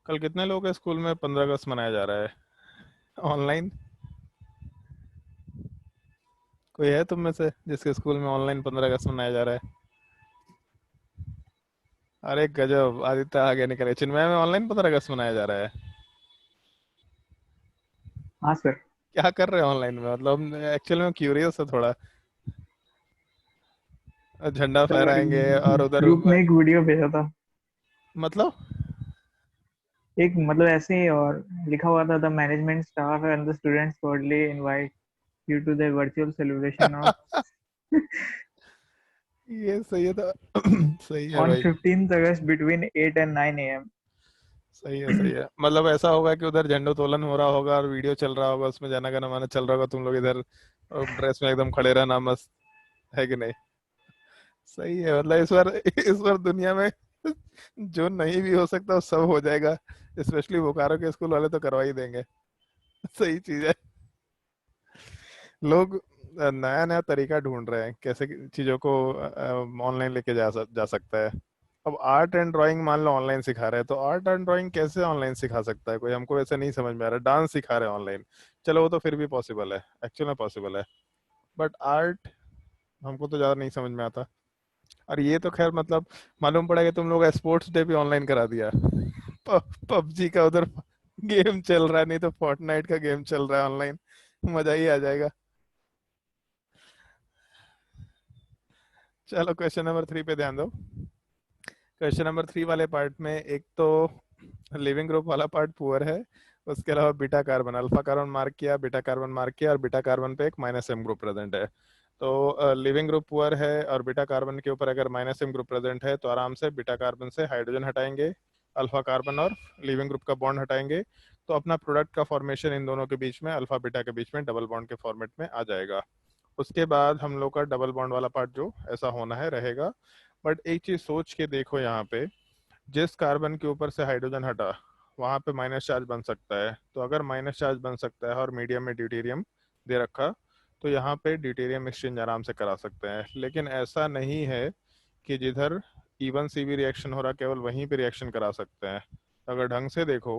A: कल कितने लोगों के स्कूल में 15 अगस्त मनाया जा रहा है ऑनलाइन? कोई है तुम में से जिसके स्कूल में ऑनलाइन 15 अगस्त मनाया जा रहा है? अरे गजब, आदित्य आगे निकले। चिन्मय में ऑनलाइन 15 अगस्त मनाया जा रहा है?
C: हाँ सर।
A: क्या कर रहे हैं ऑनलाइन में? मतलब एक्चुअल में क्यूरियस है थोड़ा। झंडा फहराएंगे और उधर
C: ग्रुप में एक वीडियो भेजा था,
A: मतलब
C: एक मतलब ऐसे ही, और लिखा हुआ था the management staff and the students cordially invite you to the virtual celebration of
A: ये सही है तो सही है
C: on
A: भाई,
C: 15th August between 8 and 9 a.m.
A: सही है सही है। मतलब ऐसा होगा कि उधर झंडोत्तोलन हो रहा होगा और वीडियो चल रहा होगा, उसमें जाना गाना माना चल रहा होगा, तुम लोग इधर ड्रेस में एकदम खड़े रहना मस्त, है कि नहीं? सही है। मतलब इस बार दुनिया में जो नहीं भी हो सकता वो सब हो जाएगा। स्पेशली बोकारो के स्कूल वाले तो करवा ही देंगे। सही चीज है। लोग नया नया तरीका ढूंढ रहे हैं कैसे चीजों को ऑनलाइन लेके जा सकता है। अब आर्ट एंड ड्राइंग मान लो ऑनलाइन सिखा रहे हैं, तो आर्ट एंड ड्राइंग कैसे ऑनलाइन सिखा सकता है कोई? हमको वैसे नहीं समझ में आ रहा। डांस सिखा रहे हैं ऑनलाइन, चलो वो तो फिर भी पॉसिबल है, एक्चुअल में पॉसिबल है, बट आर्ट हमको तो ज्यादा नहीं समझ में आता। और ये तो खैर मतलब मालूम पड़ा कि तुम लोग स्पोर्ट्स डे भी ऑनलाइन करा दिया। पबजी का उधर गेम चल रहा है, नहीं तो फोर्टनाइट का गेम चल रहा है ऑनलाइन, मजा ही आ जाएगा। चलो क्वेश्चन नंबर 3 पे ध्यान दो। क्वेश्चन नंबर 3 वाले पार्ट में एक तो लिविंग ग्रुप वाला पार्ट पुअर है, उसके अलावा beta carbon, alpha carbon mark किया, बीटा कार्बन मार्क किया, और बीटा कार्बन पे एक माइनस एम ग्रुप प्रेजेंट है। तो लिविंग ग्रुप पुअर है और बीटा कार्बन के ऊपर अगर माइनस एम ग्रुप प्रेजेंट है तो आराम से बीटा कार्बन से हाइड्रोजन हटाएंगे, अल्फा कार्बन और लिविंग ग्रुप का बॉन्ड हटाएंगे, तो अपना प्रोडक्ट का फॉर्मेशन इन दोनों के बीच में, अल्फा बीटा के बीच में डबल बॉन्ड के फॉर्मेट में आ जाएगा। उसके बाद हम लोग का डबल बॉन्ड वाला पार्ट जो ऐसा होना है रहेगा। बट एक चीज सोच के देखो, यहाँ पे जिस कार्बन के ऊपर से हाइड्रोजन हटा वहां पे माइनस चार्ज बन सकता है। तो अगर माइनस चार्ज बन सकता है और मीडियम में ड्यूटेरियम दे रखा, तो यहाँ पे ड्यूटेरियम एक्सचेंज आराम से करा सकते हैं। लेकिन ऐसा नहीं है कि जिधर E1 CB रिएक्शन हो रहा केवल वहीं पे रिएक्शन करा सकते हैं। अगर ढंग से देखो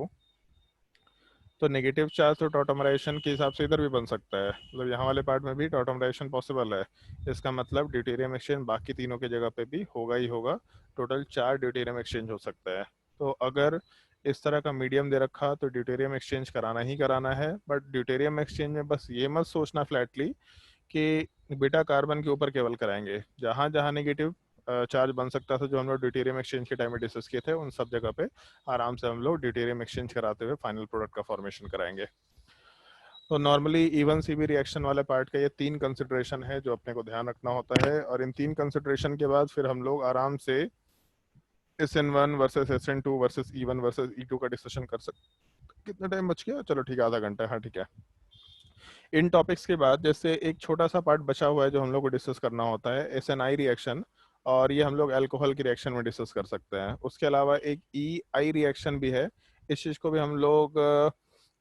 A: तो नेगेटिव चार्ज तो टॉटमराइजेशन के हिसाब से इधर भी बन सकता है, मतलब यहाँ वाले पार्ट में भी टॉटमराइजेशन पॉसिबल है। इसका मतलब ड्यूटेरियम एक्सचेंज बाकी तीनों की जगह पे भी होगा ही होगा। टोटल 4 ड्यूटेरियम एक्सचेंज हो सकता है। तो अगर इस तरह का मीडियम दे रखा तो ड्यूटेरियम एक्सचेंज कराना ही कराना है। बट ड्यूटेरियम एक्सचेंज में बस ये मत सोचना फ्लैटली कि बीटा कार्बन के ऊपर केवल कराएंगे। जहाँ जहाँ नेगेटिव चार्ज बन सकता था जो हम लोग ड्यूटेरियम एक्सचेंज के टाइम में डिस्कस किए थे, उन सब जगह पे आराम से हम लोग ड्यूटेरियम एक्सचेंज कराते हुए फाइनल प्रोडक्ट का फॉर्मेशन कराएंगे। तो नॉर्मली E1 CB रिएक्शन वाले पार्ट का ये 3 कंसिडरेशन है जो अपने को ध्यान रखना होता है। और इन 3 कंसिडरेशन के बाद फिर हम लोग आराम से SN1 versus SN2 versus E1 versus E2 का डिस्कशन कर सकते। कितना टाइम बच गया? चलो ठीक है, आधा घंटा। हाँ ठीक है। इन टॉपिक्स के बाद जैसे एक छोटा सा पार्ट बचा हुआ है जो हम लोग को डिस्कस करना होता है, SNI रिएक्शन, और ये हम लोग अल्कोहल की रिएक्शन में डिस्कस कर सकते हैं। उसके अलावा एक EI रिएक्शन भी है, इस चीज़ को भी हम लोग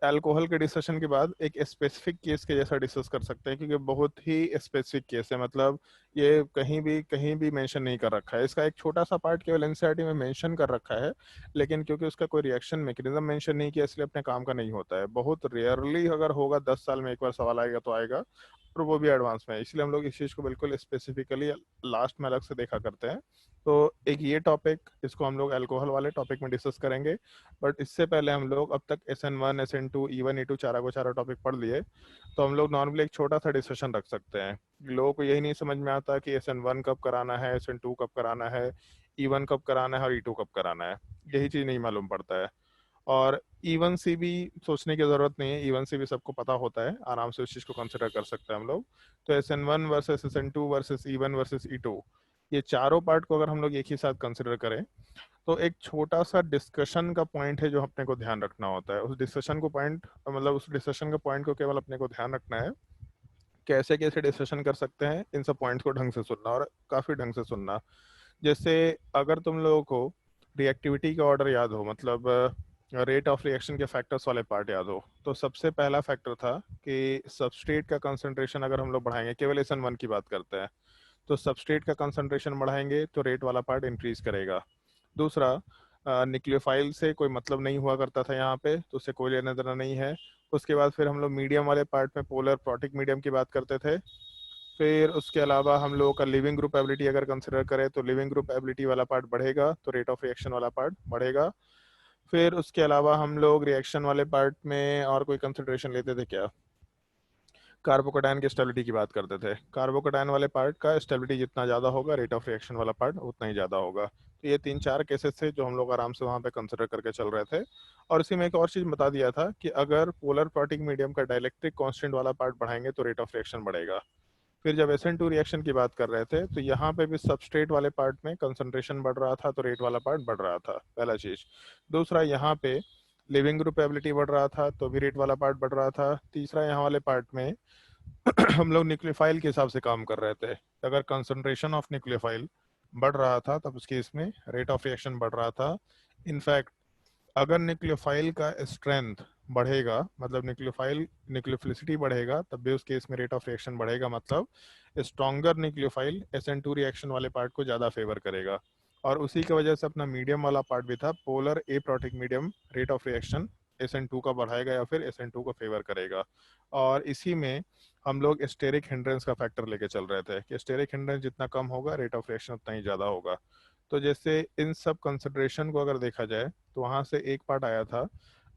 A: अल्कोहल के डिस्कशन के बाद एक स्पेसिफिक केस के जैसा डिस्कस कर सकते हैं, क्योंकि बहुत ही स्पेसिफिक केस है, मतलब ये कहीं भी मेंशन नहीं कर रखा है। इसका एक छोटा सा पार्ट केवल एनसीईआरटी में मेंशन कर रखा है, लेकिन क्योंकि उसका कोई रिएक्शन मैकेनिज्म मेंशन नहीं किया, इसलिए अपने काम का नहीं होता है। बहुत रेयरली अगर होगा, 10 साल में एक बार सवाल आएगा तो आएगा, और वो भी एडवांस में, इसलिए हम लोग इस चीज़ को बिल्कुल स्पेसिफिकली लास्ट में अलग से देखा करते हैं। तो एक ये टॉपिक, इसको हम लोग अल्कोहल वाले टॉपिक में डिस्कस करेंगे। बट इससे पहले हम लोग अब तक SN1, SN2, E1, E2 चारा टॉपिक पढ़ लिए, तो हम लोग नॉर्मली एक छोटा सा डिस्कशन रख सकते हैं। लोगों को यही नहीं समझ में आता कि SN1 कब कराना है, SN2 कब कराना है, E1 कब कराना है और E2 कब कराना है, यही चीज़ नहीं मालूम पड़ता है। और E1C भी सोचने की ज़रूरत नहीं है, E1C भी सबको पता होता है, आराम से उस चीज़ को कंसिडर कर सकते हैं हम लोग। तो SN1 versus SN2 versus E1 versus E2, ये चारों पार्ट को अगर हम लोग एक ही साथ कंसिडर करें, तो एक छोटा सा डिस्कशन का पॉइंट है जो अपने को ध्यान रखना होता है। उस डिस्कशन को पॉइंट, मतलब उस डिस्कशन का पॉइंट को केवल अपने को ध्यान रखना है, कैसे कैसे डिस्कशन कर सकते हैं, इन सब पॉइंट्स को ढंग से सुनना, और काफ़ी ढंग से सुनना। जैसे अगर तुम लोगों को रिएक्टिविटी का ऑर्डर याद हो, मतलब रेट ऑफ रिएक्शन के फैक्टर्स वाले पार्ट याद हो, तो सबसे पहला फैक्टर था कि सबस्ट्रेट का कंसंट्रेशन अगर हम लोग बढ़ाएंगे, केवल SN1 की बात करते हैं, तो सबस्ट्रेट का कंसंट्रेशन बढ़ाएंगे तो रेट वाला पार्ट इंक्रीज करेगा। दूसरा, न्यूक्लियोफाइल से कोई मतलब नहीं हुआ करता था यहाँ पे, तो उससे कोई लेना देना नहीं है। उसके बाद फिर हम लोग मीडियम वाले पार्ट में पोलर प्रोटिक मीडियम की बात करते थे। फिर उसके अलावा हम लोगों का लिविंग ग्रुप एबिलिटी अगर कंसिडर करें, तो लिविंग ग्रुप एबिलिटी वाला पार्ट बढ़ेगा तो रेट ऑफ रिएक्शन वाला पार्ट बढ़ेगा। फिर उसके अलावा हम लोग रिएक्शन वाले पार्ट में और कोई कंसिडरेशन लेते थे क्या, कार्बोकेटायन की स्टेबिलिटी की बात करते थे। कार्बोकेटायन वाले पार्ट का स्टेबिलिटी जितना ज़्यादा होगा, रेट ऑफ रिएक्शन वाला पार्ट उतना ही ज़्यादा होगा। तो ये 3-4 केसेस थे जो हम लोग आराम से वहाँ पे कंसिडर करके चल रहे थे। और इसी में एक और चीज़ बता दिया था कि अगर पोलर प्रोटिक मीडियम का डाइलेक्ट्रिक कांस्टेंट वाला पार्ट बढ़ाएंगे तो रेट ऑफ रिएक्शन बढ़ेगा। फिर जब SN2 रिएक्शन की बात कर रहे थे, तो यहाँ पे भी सबस्ट्रेट वाले पार्ट में कंसंट्रेशन बढ़ रहा था तो रेट वाला पार्ट बढ़ रहा था, पहला चीज़। दूसरा, यहाँ पे लिविंग ग्रुप एबिलिटी बढ़ रहा था तो भी रेट वाला पार्ट बढ़ रहा था। तीसरा, यहाँ वाले पार्ट में हम लोग न्यूक्लियोफाइल के हिसाब से काम कर रहे थे, अगर कंसंट्रेशन ऑफ न्यूक्लियोफाइल बढ़ रहा था तब उस केस में रेट ऑफ रिएक्शन बढ़ रहा था। इनफैक्ट अगर न्यूक्लियोफाइल का स्ट्रेंथ बढ़ेगा, मतलब न्यूक्लियोफिलिसिटी बढ़ेगा, तब भी उस केस में रेट ऑफ रिएक्शन बढ़ेगा। मतलब स्ट्रॉन्गर न्यूक्लियोफाइल SN2 रिएक्शन वाले पार्ट को ज़्यादा फेवर करेगा। और उसी की वजह से अपना मीडियम वाला पार्ट भी था, polar aprotic medium, rate of reaction SN2 का बढ़ाएगा या फिर SN2 को फेवर करेगा। और इसी में हम लोग स्टेरिक हिंड्रेंस का फैक्टर लेके चल रहे थे कि स्टेरिक हिंड्रेंस जितना कम होगा, रेट ऑफ रिएक्शन उतना ही ज़्यादा होगा। तो जैसे इन सब कंसिडरेशन को अगर देखा जाए, तो वहाँ से एक पार्ट आया था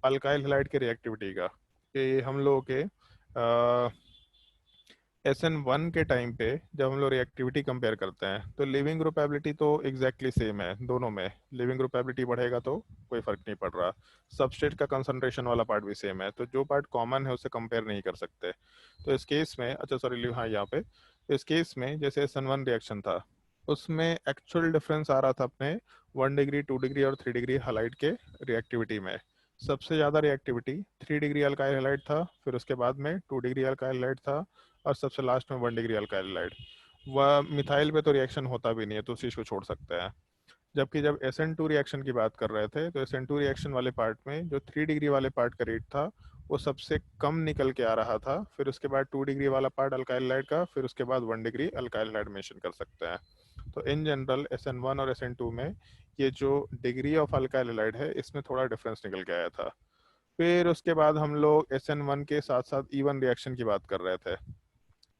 A: अल्काइल हैलाइड के रिएक्टिविटी का, कि हम लोगों के SN1 के टाइम पे जब हम लोग रिएक्टिविटी कंपेयर करते हैं, तो लिविंग ग्रुप एबिलिटी तो एग्जैक्टली सेम है दोनों में। लिविंग ग्रुप एबिलिटी बढ़ेगा तो कोई फर्क नहीं पड़ रहा। सबस्ट्रेट का कंसंट्रेशन वाला पार्ट भी सेम है, तो जो पार्ट कॉमन है उससे कंपेयर नहीं कर सकते। तो इस केस में, अच्छा सॉरी, हाँ यहाँ पे, तो इस केस में जैसे SN1 रिएक्शन था, उसमें एक्चुअल डिफरेंस आ रहा था अपने 1 डिग्री, 2 डिग्री और 3 डिग्री हाइलाइट के रिएक्टिविटी में। सबसे ज़्यादा रिएक्टिविटी 3 डिग्री अल्काइल हैलाइड था, फिर उसके बाद में 2 डिग्री अल्काइल हैलाइड था, और सबसे लास्ट में 1 डिग्री अल्काइल हैलाइड। वह मिथाइल पे तो रिएक्शन होता भी नहीं है, तो उस चीज़ को छोड़ सकते हैं। जबकि जब SN2 रिएक्शन की बात कर रहे थे, तो SN2 रिएक्शन वाले पार्ट में जो 3 डिग्री वाले पार्ट का रेट था, वो सबसे कम निकल के आ रहा था। फिर उसके बाद 2 डिग्री वाला पार्ट अल्काइल हैलाइड का, फिर उसके बाद 1 डिग्री अल्काइल हैलाइड मेंशन कर सकते हैं। तो इन जनरल SN1 और SN2 में ये जो डिग्री ऑफ अल्काइल हैलाइड है, इसमें थोड़ा डिफरेंस निकल के आया था। फिर उसके बाद हम लोग SN1 के साथ साथ E1 रिएक्शन की बात कर रहे थे।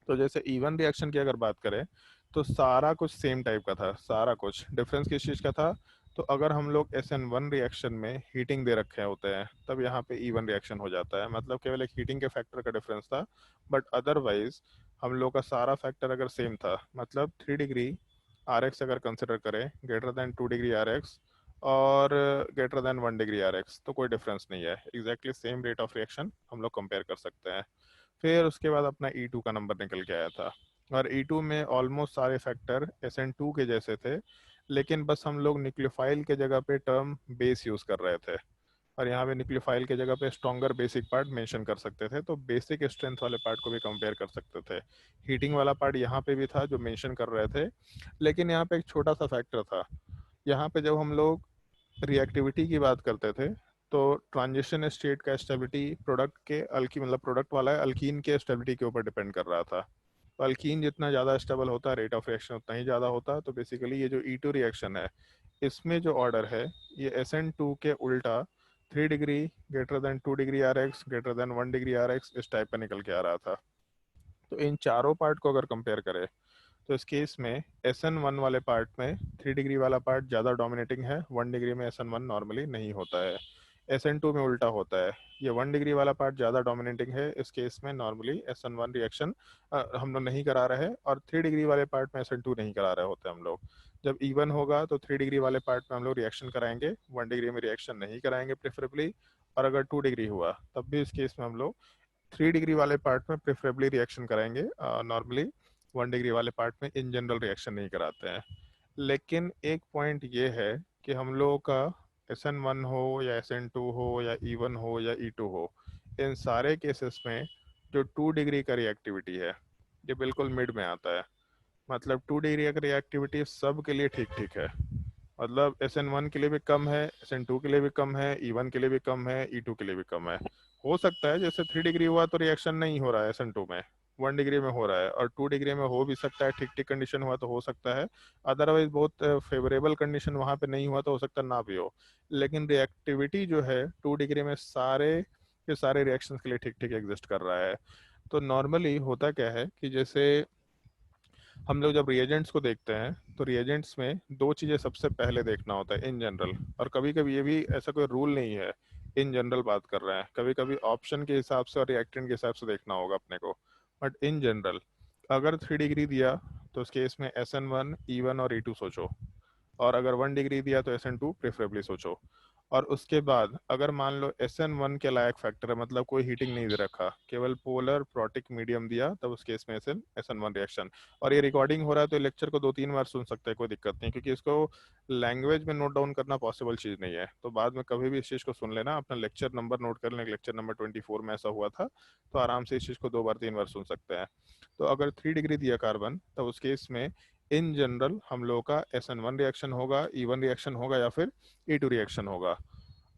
A: तो जैसे E1 रिएक्शन की अगर बात करें, तो सारा कुछ सेम टाइप का था, सारा कुछ। डिफरेंस किस चीज़ का था, तो अगर हम लोग SN1 रिएक्शन में हीटिंग दे रखे होते हैं, तब यहाँ पे E1 रिएक्शन हो जाता है। मतलब केवल एक हीटिंग के फैक्टर का डिफरेंस था, बट अदरवाइज हम लोग का सारा फैक्टर अगर सेम था। मतलब 3 डिग्री RX अगर कंसिडर करें ग्रेटर देन 2 डिग्री RX और ग्रेटर देन 1 डिग्री RX, तो कोई डिफरेंस नहीं है, exactly same rate of reaction हम लोग कंपेयर कर सकते हैं। फिर उसके बाद अपना E2 का नंबर निकल के आया था, और E2 में ऑलमोस्ट सारे फैक्टर SN2 के जैसे थे, लेकिन बस हम लोग न्यूक्लियोफाइल के जगह पे टर्म बेस यूज़ कर रहे थे, और यहाँ पे न्यूक्लियोफाइल के जगह पे स्ट्रॉन्गर बेसिक पार्ट मेंशन कर सकते थे। तो बेसिक स्ट्रेंथ वाले पार्ट को भी कंपेयर कर सकते थे। हीटिंग वाला पार्ट यहाँ पे भी था जो मेंशन कर रहे थे, लेकिन यहाँ पे एक छोटा सा फैक्टर था। यहाँ पे जब हम लोग रिएक्टिविटी की बात करते थे, तो ट्रांजिशन स्टेट का स्टेबिलिटी प्रोडक्ट के मतलब प्रोडक्ट वाला अल्कीन के स्टेबिलिटी के ऊपर डिपेंड कर रहा था। तो अल्कीन जितना ज़्यादा स्टेबल होता है, रेट ऑफ रिएक्शन उतना ही ज़्यादा होता है। तो बेसिकली ये जो E2 रिएक्शन है, इसमें जो ऑर्डर है ये SN2 के उल्टा 3 degree greater than 2 degree RX greater than 1 degree RX इस टाइप का निकल के आ रहा था। तो इन चारों पार्ट को अगर कंपेयर करें तो इस केस में SN1 वाले पार्ट में 3 डिग्री वाला पार्ट ज़्यादा डोमिनेटिंग है, 1 डिग्री में SN1 नॉर्मली नहीं होता है। SN2 में उल्टा होता है, ये 1 डिग्री वाला पार्ट ज़्यादा डोमिनेटिंग है, इस केस में नॉर्मली SN1 रिएक्शन हम लोग नहीं करा रहे हैं, और 3 डिग्री वाले पार्ट में SN2 नहीं करा रहे होते हम लोग। जब इवन होगा तो 3 डिग्री वाले पार्ट में हम लोग रिएक्शन कराएंगे, 1 डिग्री में रिएक्शन नहीं कराएंगे प्रेफरेबली, और अगर 2 डिग्री हुआ तब भी इस केस में हम लोग 3 डिग्री वाले पार्ट में प्रेफरेबली रिएक्शन कराएंगे, नॉर्मली 1 डिग्री वाले पार्ट में इन जनरल रिएक्शन नहीं कराते हैं। लेकिन एक पॉइंट ये है कि हम लोगों का SN1 हो या SN2 हो या E1 हो या E2 हो, इन सारे केसेस में जो 2 डिग्री का रिएक्टिविटी है ये बिल्कुल मिड में आता है। मतलब 2 डिग्री का रिएक्टिविटी सब के लिए ठीक ठीक है, मतलब SN1 के लिए भी कम है, SN2 के लिए भी कम है, E1 के लिए भी कम है, E2 के लिए भी कम है। हो सकता है जैसे 3 डिग्री हुआ तो रिएक्शन नहीं हो रहा है SN2 में, 1 डिग्री में हो रहा है, और 2 डिग्री में हो भी सकता है, ठीक ठीक कंडीशन हुआ तो हो सकता है, अदरवाइज बहुत फेवरेबल कंडीशन वहाँ पे नहीं हुआ तो हो सकता है ना भी हो। लेकिन रिएक्टिविटी जो है 2 डिग्री में सारे के सारे रिएक्शंस के लिए ठीक ठीक एग्जिस्ट कर रहा है। तो नॉर्मली होता क्या है कि जैसे हम लोग जब रिएजेंट्स को देखते हैं तो रिएजेंट्स में दो चीज़ें सबसे पहले देखना होता है इन जनरल, और कभी कभी ये भी ऐसा कोई रूल नहीं है, इन जनरल बात कर रहे हैं, कभी कभी ऑप्शन के हिसाब से और रिएक्टेंट के हिसाब से देखना होगा अपने को, बट इन जनरल अगर 3 डिग्री दिया तो उस केस में SN1, E1 और E2 सोचो, और अगर 1 डिग्री दिया तो SN2 प्रेफरेबली सोचो। और उसके बाद अगर मान लो SN1 के लायक फैक्टर है, मतलब कोई हीटिंग नहीं दे रखा, केवल पोलर प्रोटिक मीडियम दिया, तब उस केस में SN1 रिएक्शन। और ये रिकॉर्डिंग हो रहा है तो लेक्चर को 2-3 बार सुन सकते हैं, कोई दिक्कत नहीं, क्योंकि इसको लैंग्वेज में नोट डाउन करना पॉसिबल चीज़ नहीं है। तो बाद में कभी भी इस चीज़ को सुन लेना, अपना लेक्चर नंबर नोट कर लें, लेक्चर नंबर 24 में ऐसा हुआ था, तो आराम से इस चीज़ को 2-3 बार सुन सकते हैं। तो अगर 3 डिग्री दिया कार्बन, तब उस केस में इन जनरल हम लोगों का SN1 रिएक्शन होगा, E1 रिएक्शन होगा, या फिर E2 रिएक्शन होगा।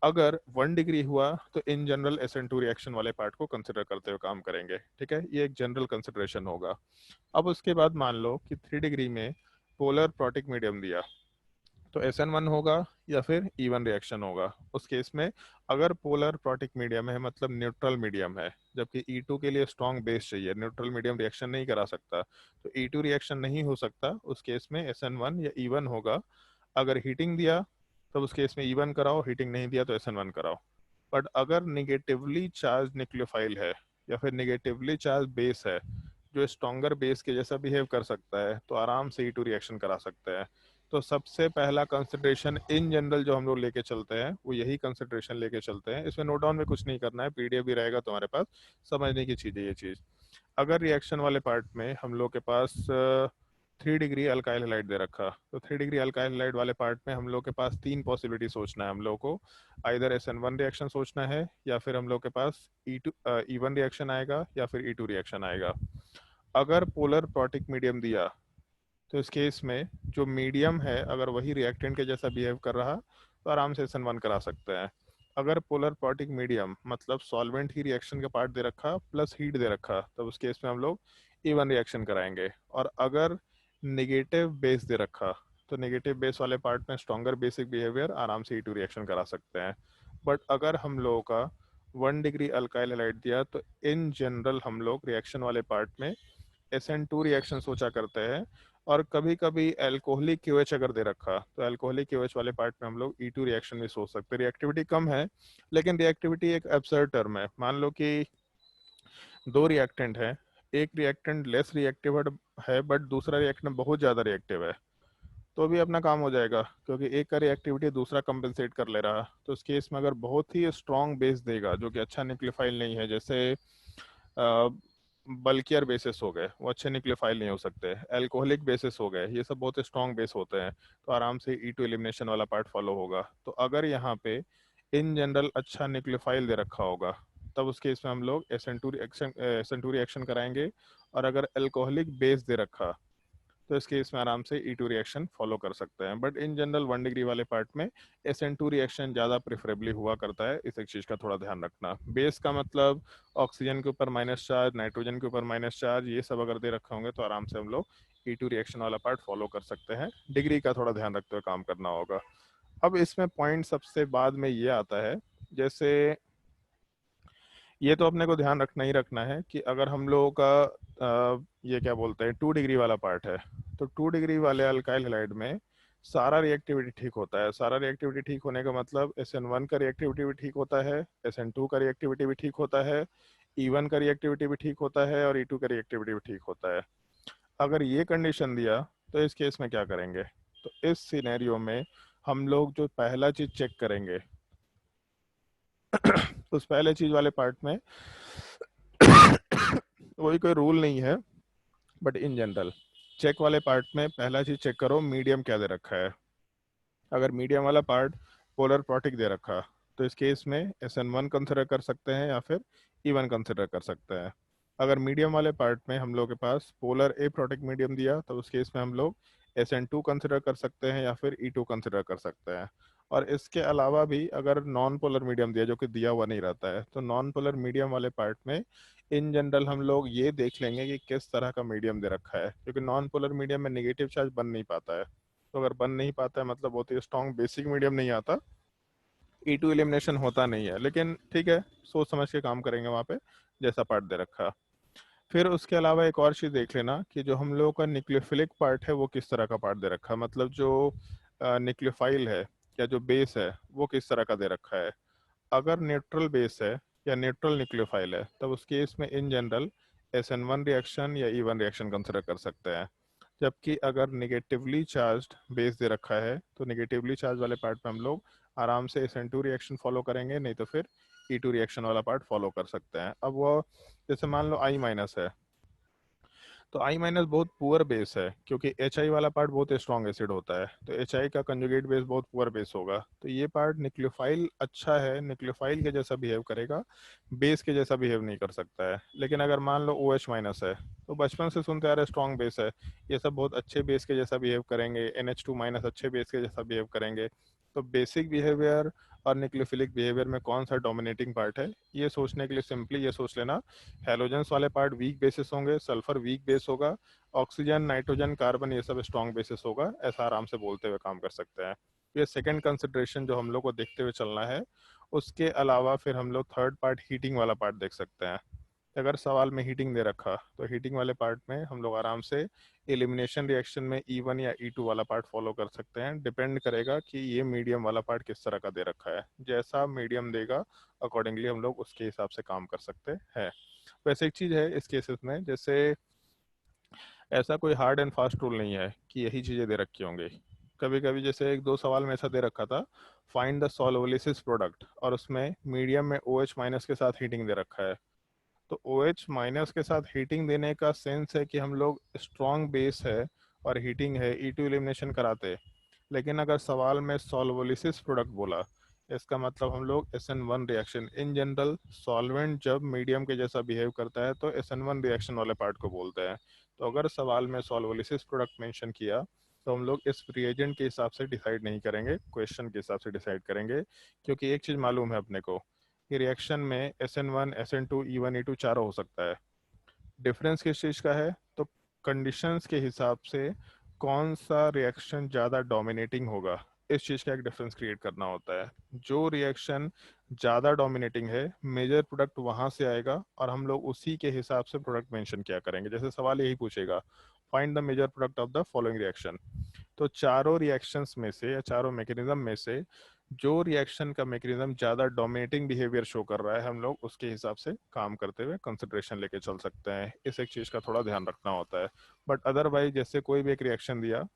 A: अगर 1 डिग्री हुआ तो इन जनरल SN2 रिएक्शन वाले पार्ट को कंसिडर करते हुए काम करेंगे, ठीक है, ये एक जनरल कंसिडरेशन होगा। अब उसके बाद मान लो कि 3 डिग्री में पोलर प्रोटिक मीडियम दिया, तो SN1 होगा या फिर E1 रिएक्शन होगा। उस केस में अगर पोलर प्रोटिक मीडियम है, मतलब न्यूट्रल मीडियम है, जबकि E2 के लिए स्ट्रॉन्ग बेस चाहिए, न्यूट्रल मीडियम रिएक्शन नहीं करा सकता, तो E2 रिएक्शन नहीं हो सकता, उस केस में SN1 या E1 होगा। अगर हीटिंग दिया तो उस केस में E1 कराओ, हीटिंग नहीं दिया तो SN1 कराओ। बट अगर निगेटिवली चार्ज न्यूक्लियोफाइल है या फिर निगेटिवली चार्ज बेस है जो स्ट्रॉन्गर बेस के जैसा बिहेव कर सकता है, तो आराम से E2 रिएक्शन करा सकते हैं। तो सबसे पहला कंसिडरेशन इन जनरल जो हम लोग लेके चलते हैं वो यही कंसिडरेशन लेके चलते हैं। इसमें नोट डाउन में कुछ नहीं करना है, PDF भी रहेगा तुम्हारे पास, समझने की चीज़ है ये चीज़। अगर रिएक्शन वाले पार्ट में हम लोग के पास 3 डिग्री अल्काइल हैलाइड दे रखा, तो 3 डिग्री अल्काइल हैलाइड वाले पार्ट में हम लोग के पास 3 पॉसिबिलिटी सोचना है हम लोग को। आइदर SN1 रिएक्शन सोचना है, या फिर हम लोग के पास E1 रिएक्शन आएगा, या फिर E2 रिएक्शन आएगा। अगर पोलर प्रोटिक मीडियम दिया तो इस केस में जो मीडियम है अगर वही रिएक्टेंट के जैसा बिहेव कर रहा तो आराम से SN1 करा सकते हैं। अगर पोलर प्रोटिक मीडियम मतलब सॉल्वेंट ही रिएक्शन का पार्ट दे रखा प्लस हीट दे रखा, तब उस केस में हम लोग E1 रिएक्शन कराएंगे। और अगर नेगेटिव बेस दे रखा तो नेगेटिव बेस वाले पार्ट में स्ट्रॉन्गर बेसिक बिहेवियर, आराम से E2 रिएक्शन करा सकते हैं। बट अगर हम लोगों का 1 डिग्री अल्काइल हैलाइड दिया तो इन जनरल हम लोग रिएक्शन वाले पार्ट में SN2 रिएक्शन सोचा करते हैं। और कभी कभी एल्कोहलिक QH अगर दे रखा तो एल्कोहलिक QH वाले पार्ट में हम लोग E2 रिएक्शन भी सोच सकते हैं। रिएक्टिविटी कम है, लेकिन रिएक्टिविटी एक एब्सर्ड टर्म है। मान लो कि 2 रिएक्टेंट है, एक रिएक्टेंट लेस रिएक्टिव है बट दूसरा रिएक्टेंट बहुत ज़्यादा रिएक्टिव है, तो भी अपना काम हो जाएगा, क्योंकि एक का रिएक्टिविटी दूसरा कंपेंसेट कर ले रहा। तो इस केस में अगर बहुत ही स्ट्रॉन्ग बेस देगा जो कि अच्छा न्यूक्लियोफाइल नहीं है, जैसे बल्कियर बेसिस हो गए, वो अच्छे न्यूक्लियोफाइल नहीं हो सकते, एल्कोहलिक बेसिस हो गए, ये सब बहुत स्ट्रॉन्ग बेस होते हैं, तो आराम से E2 एलिमिनेशन वाला पार्ट फॉलो होगा। तो अगर यहाँ पे इन जनरल अच्छा न्यूक्लियोफाइल दे रखा होगा, तब उस केस में हम लोग SN2 रिएक्शन कराएंगे। और अगर एल्कोहलिक बेस दे रखा तो इस केस में आराम से E2 रिएक्शन फॉलो कर सकते हैं। बट इन जनरल 1 डिग्री वाले पार्ट में SN2 रिएक्शन ज़्यादा प्रेफरेबली हुआ करता है, इस एक चीज़ का थोड़ा ध्यान रखना। बेस का मतलब ऑक्सीजन के ऊपर माइनस चार्ज, नाइट्रोजन के ऊपर माइनस चार्ज, ये सब अगर दे रखे होंगे तो आराम से हम लोग E2 रिएक्शन वाला पार्ट फॉलो कर सकते हैं। डिग्री का थोड़ा ध्यान रखते हुए काम करना होगा। अब इसमें पॉइंट सबसे बाद में ये आता है, जैसे ये तो अपने को ध्यान रखना ही रखना है कि अगर हम लोगों का ये क्या बोलते हैं 2 डिग्री वाला पार्ट है, तो 2 डिग्री वाले अल्काइल हैलाइड में सारा रिएक्टिविटी ठीक होता है। सारा रिएक्टिविटी ठीक होने का मतलब SN1 का रिएक्टिविटी भी ठीक होता है, SN2 का रिएक्टिविटी भी ठीक होता है, E1 का रिएक्टिविटी भी ठीक होता है और E2 का रिएक्टिविटी भी ठीक होता है। अगर ये कंडीशन दिया तो इस केस में क्या करेंगे? तो इस सिनेरियो में हम लोग जो पहला चीज चेक करेंगे उस पहले चीज वाले पार्ट में वही कोई रूल नहीं है, बट इन जनरल चेक वाले पार्ट में पहला चीज चेक करो मीडियम क्या दे रखा है। अगर मीडियम वाला पार्ट पोलर प्रोटिक दे रखा तो इस केस में SN1 कंसिडर कर सकते हैं या फिर E1 कंसिडर कर सकते हैं। अगर मीडियम वाले पार्ट में हम लोग के पास पोलर एप्रोटिक मीडियम दिया तो उस केस में हम लोग SN2 कंसिडर कर सकते हैं या फिर E2 कंसिडर कर सकते हैं। और इसके अलावा भी अगर नॉन पोलर मीडियम दिया, जो कि दिया हुआ नहीं रहता है, तो नॉन पोलर मीडियम वाले पार्ट में इन जनरल हम लोग ये देख लेंगे कि किस तरह का मीडियम दे रखा है, क्योंकि नॉन पोलर मीडियम में नेगेटिव चार्ज बन नहीं पाता है। तो अगर बन नहीं पाता है मतलब बहुत ही स्ट्रॉन्ग बेसिक मीडियम नहीं आता, E2 एलिमिनेशन होता नहीं है। लेकिन ठीक है, सोच समझ के काम करेंगे वहाँ पे जैसा पार्ट दे रखा। फिर उसके अलावा एक और चीज़ देख लेना कि जो हम लोगों का न्यूक्लियोफिलिक पार्ट है वो किस तरह का पार्ट दे रखा है, मतलब जो न्यूक्लियोफाइल है या जो बेस है वो किस तरह का दे रखा है। अगर न्यूट्रल बेस है या न्यूट्रल न्यूक्लियोफाइल है तब उस केस में इन जनरल SN1 रिएक्शन या E1 रिएक्शन कंसिडर कर सकते हैं। जबकि अगर नेगेटिवली चार्ज्ड बेस दे रखा है तो नेगेटिवली चार्ज वाले पार्ट में हम लोग आराम से SN2 रिएक्शन फॉलो करेंगे, नहीं तो फिर E2 रिएक्शन वाला पार्ट फॉलो कर सकते हैं। अब वो जैसे मान लो I माइनस है, तो I माइनस बहुत पुअर बेस है, क्योंकि HI वाला पार्ट बहुत स्ट्रॉन्ग एसिड होता है, तो HI का कंजुगेट बेस बहुत पुअर बेस होगा। तो ये पार्ट न्यूक्लियोफाइल अच्छा है, न्यूक्लियोफाइल के जैसा बिहेव करेगा, बेस के जैसा बिहेव नहीं कर सकता है। लेकिन अगर मान लो OH माइनस है, तो बचपन से सुनते आ रहे स्ट्रॉन्ग बेस है, ये सब बहुत अच्छे बेस के जैसा बिहेव करेंगे, NH2 माइनस अच्छे बेस के जैसा बिहेव करेंगे। तो बेसिक बिहेवियर और न्यूक्लियोफिलिक बिहेवियर में कौन सा डोमिनेटिंग पार्ट है, ये सोचने के लिए सिंपली ये सोच लेना, हैलोजेंस वाले पार्ट वीक बेसिस होंगे, सल्फर वीक बेस होगा, ऑक्सीजन, नाइट्रोजन, कार्बन ये सब स्ट्रॉन्ग बेसिस होगा, ऐसा आराम से बोलते हुए काम कर सकते हैं। ये सेकंड कंसिडरेशन जो हम लोग को देखते हुए चलना है। उसके अलावा फिर हम लोग थर्ड पार्ट हीटिंग वाला पार्ट देख सकते हैं। अगर सवाल में हीटिंग दे रखा तो हीटिंग वाले पार्ट में हम लोग आराम से एलिमिनेशन रिएक्शन में E1 या E2 वाला पार्ट फॉलो कर सकते हैं। डिपेंड करेगा कि ये मीडियम वाला पार्ट किस तरह का दे रखा है, जैसा मीडियम देगा अकॉर्डिंगली हम लोग उसके हिसाब से काम कर सकते हैं। वैसे एक चीज़ है इस केसेस में, जैसे ऐसा कोई हार्ड एंड फास्ट रूल नहीं है कि यही चीज़ें दे रखी होंगी। कभी कभी जैसे एक दो सवाल में ऐसा दे रखा था, फाइंड द सॉल्वोलिसिस प्रोडक्ट, और उसमें मीडियम में OH माइनस के साथ हीटिंग दे रखा है। तो OH माइनस के साथ हीटिंग देने का सेंस है कि हम लोग स्ट्रॉन्ग बेस है और हीटिंग है, E2 एलिमिनेशन कराते। लेकिन अगर सवाल में सॉल्वोलिसिस प्रोडक्ट बोला, इसका मतलब हम लोग SN1 reaction, in general solvent जब मीडियम के जैसा बिहेव करता है तो SN1 रिएक्शन वाले पार्ट को बोलते हैं। तो अगर सवाल में सॉल्वोलिसिस प्रोडक्ट मेंशन किया तो हम लोग इस रिएजेंट के हिसाब से डिसाइड नहीं करेंगे, क्वेश्चन के हिसाब से डिसाइड करेंगे। क्योंकि एक चीज़ मालूम है अपने को कि रिएक्शन में SN1, SN2, E1, E2 चारों हो सकता है। डिफरेंस किस चीज़ का है? तो कंडीशंस के हिसाब से कौन सा रिएक्शन ज़्यादा डोमिनेटिंग होगा, इस चीज़ का एक डिफरेंस क्रिएट करना होता है। जो रिएक्शन ज़्यादा डोमिनेटिंग है, मेजर प्रोडक्ट वहाँ से आएगा और हम लोग उसी के हिसाब से प्रोडक्ट मेंशन किया करेंगे। जैसे सवाल यही पूछेगा, find the major product of the following reaction. तो चारों रिएक्शंस में से या चारों मैकेनिज्म में से जो रिएक्शन का मैकेनिज्म ज़्यादा डोमिनेटिंग बिहेवियर शो कर रहा है, हम लोग उसके हिसाब से काम करते हुए कंसिडरेशन लेके चल सकते हैं। इस एक चीज़ का थोड़ा ध्यान रखना होता है। बट अदरवाइज जैसे कोई भी एक रिएक्शन दिया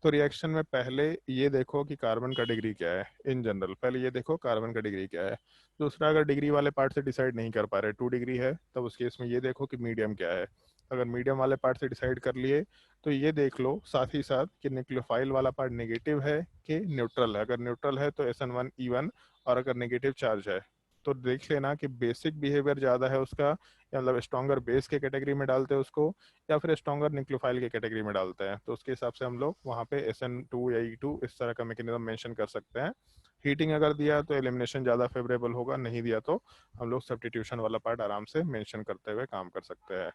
A: तो रिएक्शन में पहले ये देखो कि कार्बन का डिग्री क्या है। इन जनरल पहले ये देखो कार्बन का डिग्री क्या है। दूसरा, अगर डिग्री वाले पार्ट से डिसाइड नहीं कर पा रहे, 2 डिग्री है, तब उस केस में ये देखो कि मीडियम क्या है। अगर मीडियम वाले पार्ट से डिसाइड कर लिए तो ये देख लो साथ ही साथ कि न्यूक्लियोफाइल वाला पार्ट नेगेटिव है कि न्यूट्रल है। अगर न्यूट्रल है तो SN1 E1, और अगर नेगेटिव चार्ज है तो देख लेना कि बेसिक बिहेवियर ज़्यादा है उसका, या मतलब स्ट्रॉन्गर बेस के कैटेगरी में डालते हैं उसको, या फिर स्ट्रॉन्गर न्यूक्लियोफाइल के कैटेगरी में डालते हैं। तो उसके हिसाब से हम लोग वहाँ पे SN2 या E2 इस तरह का मैकेनिज्म मेंशन कर सकते हैं। हीटिंग अगर दिया तो एलिमिनेशन ज़्यादा फेवरेबल होगा, नहीं दिया तो हम लोग सब्स्टिट्यूशन वाला पार्ट आराम से मेंशन करते हुए काम कर सकते हैं।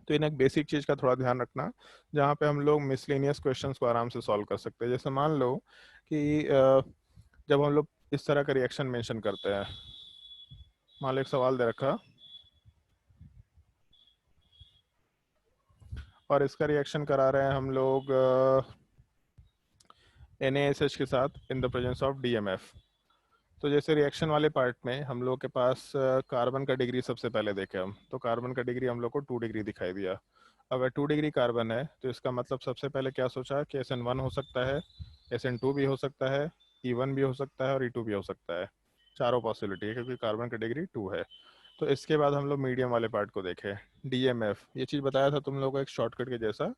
A: तो इन एक बेसिक चीज़ का थोड़ा ध्यान रखना, जहाँ पे हम लोग मिसलेनियस क्वेश्चंस को आराम से सॉल्व कर सकते हैं। जैसे मान लो कि जब हम लोग इस तरह का रिएक्शन मेंशन करते हैं, मान लो एक सवाल दे रखा और इसका रिएक्शन करा रहे हैं हम लोग NaSH के साथ in the presence of DMF। तो जैसे रिएक्शन वाले पार्ट में हम लोग के पास कार्बन का डिग्री सबसे पहले देखे हम, तो कार्बन का डिग्री हम लोग को 2 डिग्री दिखाई दिया। अगर 2 डिग्री कार्बन है तो इसका मतलब सबसे पहले क्या सोचा कि SN1 हो सकता है, SN2 भी हो सकता है, E1 भी हो सकता है और E2 भी हो सकता है। चारों पॉसिबिलिटी है क्योंकि कार्बन का डिग्री 2 है। तो इसके बाद हम लोग मीडियम वाले पार्ट को देखें, DMF। ये चीज़ बताया था तुम लोगों को एक शॉर्टकट के जैसा,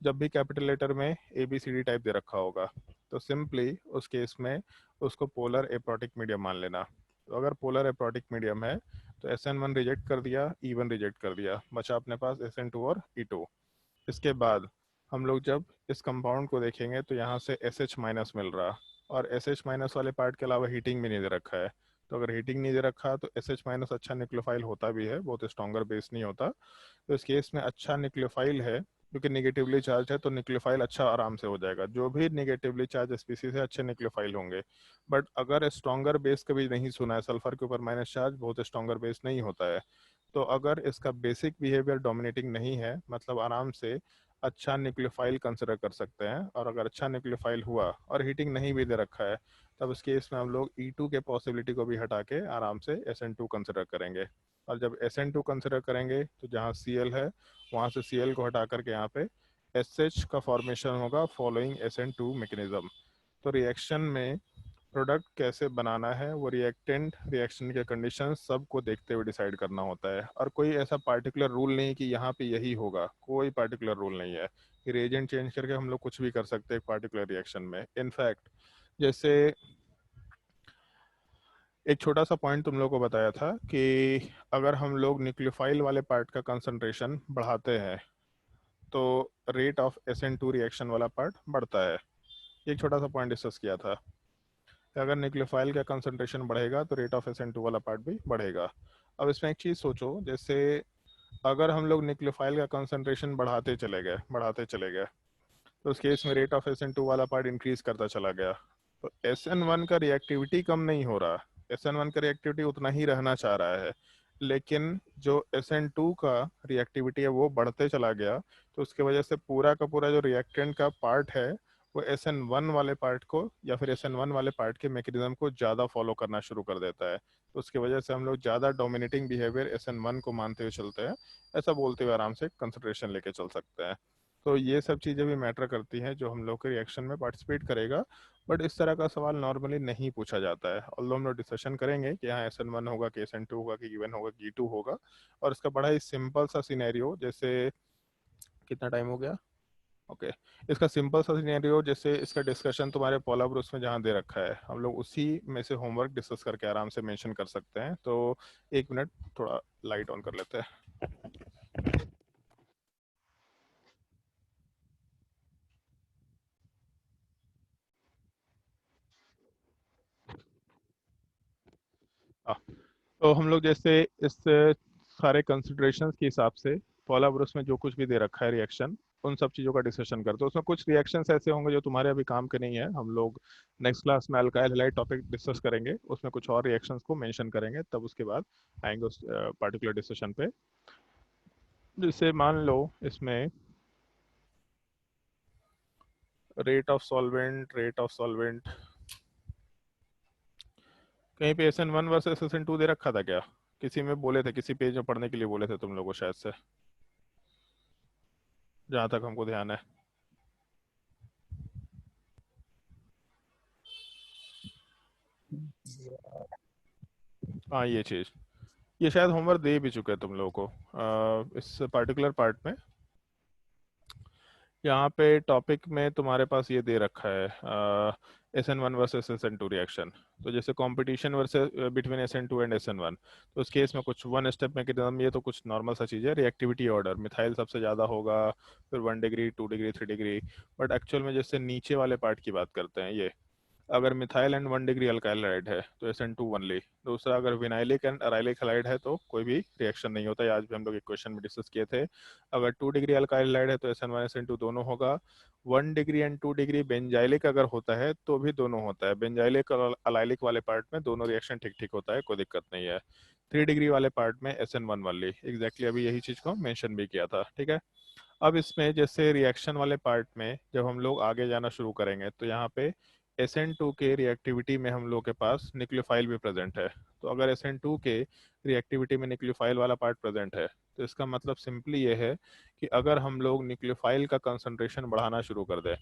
A: जब भी कैपिटल लेटर में ABCD टाइप दे रखा होगा तो सिंपली उस केस में उसको पोलर एप्रोटिक मीडियम मान लेना। तो अगर पोलर एप्रोटिक मीडियम है तो SN1 रिजेक्ट कर दिया, E1 रिजेक्ट कर दिया, बचा अपने पास SN2 और E2। इसके बाद हम लोग जब इस कंपाउंड को देखेंगे तो यहाँ से SH माइनस मिल रहा, और SH माइनस वाले पार्ट के अलावा हीटिंग भी नहीं दे रखा है। तो अगर हीटिंग नहीं दे रखा तो SH माइनस अच्छा न्यूक्लियोफाइल होता भी है, बहुत स्ट्रॉन्गर बेस नहीं होता। तो इस केस में अच्छा न्यूक्लियोफाइल है क्योंकि निगेटिवली चार्ज है, तो न्यूक्लियोफाइल अच्छा आराम से हो जाएगा। जो भी निगेटिवली चार्ज स्पीसीज है अच्छे न्यूक्लियोफाइल होंगे। बट अगर स्ट्रॉन्गर बेस कभी नहीं सुना है, सल्फर के ऊपर माइनस चार्ज बहुत स्ट्रॉन्गर बेस नहीं होता है। तो अगर इसका बेसिक बिहेवियर डोमिनेटिंग नहीं है, मतलब आराम से अच्छा न्यूक्लियोफाइल कंसिडर कर सकते हैं। और अगर अच्छा न्यूक्लियोफाइल हुआ और हीटिंग नहीं भी दे रखा है, तब इस केस में हम लोग E2 के पॉसिबिलिटी को भी हटा के आराम से SN2 कंसिडर करेंगे। और जब SN2 कंसिडर करेंगे तो जहाँ Cl है वहाँ से Cl को हटा करके यहाँ पे SH का फॉर्मेशन होगा फॉलोइंग SN2 मैकेनिज्म। तो रिएक्शन में प्रोडक्ट कैसे बनाना है वो रिएक्टेंट, रिएक्शन के कंडीशन सबको देखते हुए डिसाइड करना होता है। और कोई ऐसा पार्टिकुलर रूल नहीं कि यहाँ पे यही होगा, कोई पार्टिकुलर रूल नहीं है। रिएजेंट चेंज करके हम लोग कुछ भी कर सकते हैं एक पार्टिकुलर रिएक्शन में। इनफैक्ट जैसे एक छोटा सा पॉइंट तुम लोग को बताया था कि अगर हम लोग न्यूक्लियोफाइल वाले पार्ट का कंसंट्रेशन बढ़ाते हैं तो रेट ऑफ SN2 रिएक्शन वाला पार्ट बढ़ता है। एक छोटा सा पॉइंट डिस्कस किया था, अगर न्यूक्लियोफाइल का कंसंट्रेशन बढ़ेगा तो रेट ऑफ SN2 वाला पार्ट भी बढ़ेगा। अब इसमें एक चीज़ सोचो, जैसे अगर हम लोग न्यूक्लियोफाइल का कंसंट्रेशन बढ़ाते चले गए तो उस केस में रेट ऑफ SN2 वाला पार्ट इंक्रीज करता चला गया। तो SN1 का रिएक्टिविटी कम नहीं हो रहा, SN1 का रिएक्टिविटी उतना ही रहना चाह रहा है, लेकिन जो SN2 का रिएक्टिविटी है वो बढ़ते चला गया। तो उसके वजह से पूरा का पूरा जो रिएक्टेंट का पार्ट है वो SN1 वाले पार्ट को या फिर SN1 वाले पार्ट के मैकेनिज्म को ज़्यादा फॉलो करना शुरू कर देता है। तो उसकी वजह से हम लोग ज़्यादा डोमिनेटिंग बिहेवियर SN1 को मानते हुए चलते हैं, ऐसा बोलते हुए आराम से कंसंट्रेशन लेके चल सकते हैं। तो ये सब चीज़ें भी मैटर करती हैं जो हम लोग के रिएक्शन में पार्टिसिपेट करेगा। बट इस तरह का सवाल नॉर्मली नहीं पूछा जाता है। ऑल्दो हम लोग डिस्कशन करेंगे कि यहाँ SN1 होगा कि SN2 होगा कि E1 होगा कि E2 होगा। और इसका बड़ा ही सिंपल सा सिनेरियो, जैसे कितना टाइम हो गया, ओके इसका सिंपल सा सिनेरियो जैसे इसका डिस्कशन तुम्हारे पोला ब्रूस में जहाँ दे रखा है, हम लोग उसी में से होमवर्क डिस्कस करके आराम से मेंशन कर सकते हैं। तो 1 मिनट थोड़ा लाइट ऑन कर लेते हैं। तो हम लोग जैसे इस सारे कंसिडरेशंस के हिसाब से पोला ब्रूस में जो कुछ भी दे रखा है रिएक्शन, उन सब चीज़ों का डिस्कशन करते हैं। उसमें कुछ रिएक्शंस ऐसे होंगे जो तुम्हारे अभी काम के नहीं है, हम लोग नेक्स्ट क्लास में अल्काइल हैलाइड टॉपिक डिस्कस करेंगे, उसमें कुछ और रिएक्शंस को मेंशन करेंगे, तब उसके बाद आएंगे उस पार्टिकुलर डिस्कशन पे। जैसे मान लो इसमें रेट ऑफ सॉल्वेंट कहीं पे SN1 वर्सेस SN2 दे रखा था क्या? किसी में बोले थे, किसी पेज में पढ़ने के लिए बोले थे तुम लोगों को शायद से, जहाँ तक हमको ध्यान है। हाँ ये चीज़, ये शायद होमवर्क दे भी चुके हैं तुम लोगों को इस पर्टिकुलर पार्ट में। यहाँ पे टॉपिक में तुम्हारे पास ये दे रखा है SN1 वर्सेस SN2 रिएक्शन। तो जैसे competition versus between SN2 and SN1, तो उस केस में कुछ वन स्टेप मैकेनिज्म, ये तो कुछ नॉर्मल सा चीज़ है। रिएक्टिविटी ऑर्डर, मिथाइल सबसे ज़्यादा होगा, फिर 1 degree 2 degree 3 degree. But actual में जैसे नीचे वाले पार्ट की बात करते हैं, ये अगर methyl and 1 degree alkyl hide है तो SN2 ओनली। दूसरा, अगर विनाइलिक एंड अराइलिक हाइड है तो कोई भी रिएक्शन नहीं होता है। आज भी हम लोग एक क्वेश्चन में डिस्कस किए थे। अगर 2 डिग्री अल्काइल हाइड है तो SN1 SN2 दोनों होगा। 1 डिग्री एंड 2 डिग्री बेंजाइलिक अगर होता है तो भी दोनों होता है। बेंजाइलिक और अलाइलिक वाले पार्ट में दोनों रिएक्शन ठीक ठीक होता है, कोई दिक्कत नहीं है। 3 डिग्री वाले पार्ट में SN1 वाली, एग्जैक्टली अभी यही चीज़ को मेंशन भी किया था, ठीक है। अब इसमें जैसे रिएक्शन वाले पार्ट में जब हम लोग आगे जाना शुरू करेंगे तो यहाँ पे SN2 के रिएक्टिविटी में हम लोग के पास न्यूक्लियोफाइल भी प्रेजेंट है। तो अगर SN2 के रिएक्टिविटी में न्यूक्लियोफाइल वाला पार्ट प्रेजेंट है तो इसका मतलब सिंपली ये है कि अगर हम लोग न्यूक्लियोफाइल का कंसंट्रेशन बढ़ाना शुरू कर दें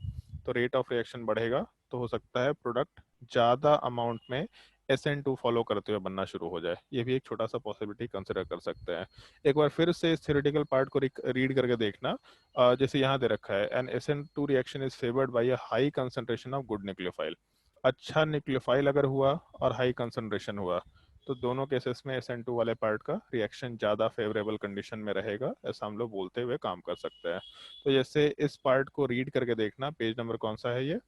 A: तो रेट ऑफ रिएक्शन बढ़ेगा, तो हो सकता है प्रोडक्ट ज़्यादा अमाउंट में SN2 फॉलो करते हुए बनना शुरू हो जाए। ये भी एक छोटा सा पॉसिबिलिटी कंसिडर कर सकते हैं। एक बार फिर से इस थ्योरेटिकल पार्ट को रीड करके देखना। जैसे यहाँ दे रखा है, an SN2 reaction is favoured by a high concentration of good nucleophile. अच्छा न्यूक्लियोफाइल अगर हुआ और हाई कंसंट्रेशन हुआ तो दोनों केसेस में SN2 वाले पार्ट का रिएक्शन ज़्यादा फेवरेबल कंडीशन में रहेगा, ऐसा हम लोग बोलते हुए काम कर सकते हैं। तो जैसे इस पार्ट को रीड करके देखना, पेज नंबर कौन सा है, ये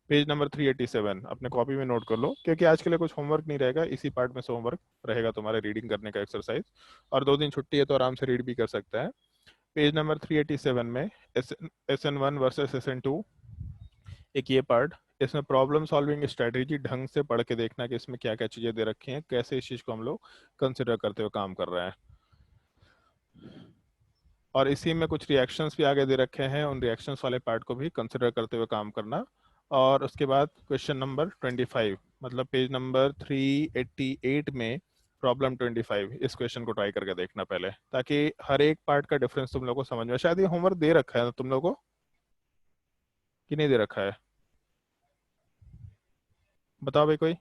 A: पेज नंबर 387 अपने कॉपी में नोट कर लो, क्योंकि आज के लिए कुछ होमवर्क नहीं रहेगा, इसी पार्ट में से होमवर्क रहेगा तुम्हारे रीडिंग करने का एक्सरसाइज। और 2 दिन छुट्टी है तो आराम से रीड भी कर सकते हैं। पेज नंबर 387 में SN1 वर्सेस SN2, एक ये पार्ट, इसमें प्रॉब्लम सॉल्विंग स्ट्रेटेजी ढंग से पढ़ के देखना कि इसमें क्या क्या चीज़ें दे रखी हैं, कैसे इस चीज़ को हम लोग कंसिडर करते हुए काम कर रहे हैं। और इसी में कुछ रिएक्शंस भी आगे दे रखे हैं, उन रिएक्शंस वाले पार्ट को भी कंसिडर करते हुए काम करना। और उसके बाद क्वेश्चन नंबर 25, मतलब पेज नंबर 388 में प्रॉब्लम 25, इस क्वेश्चन को ट्राई करके देखना पहले, ताकि हर एक पार्ट का डिफरेंस तुम लोग को समझ में। शायद ये होमवर्क दे रखा है तुम लोग को कि नहीं दे रखा है, बताओ भाई कोई।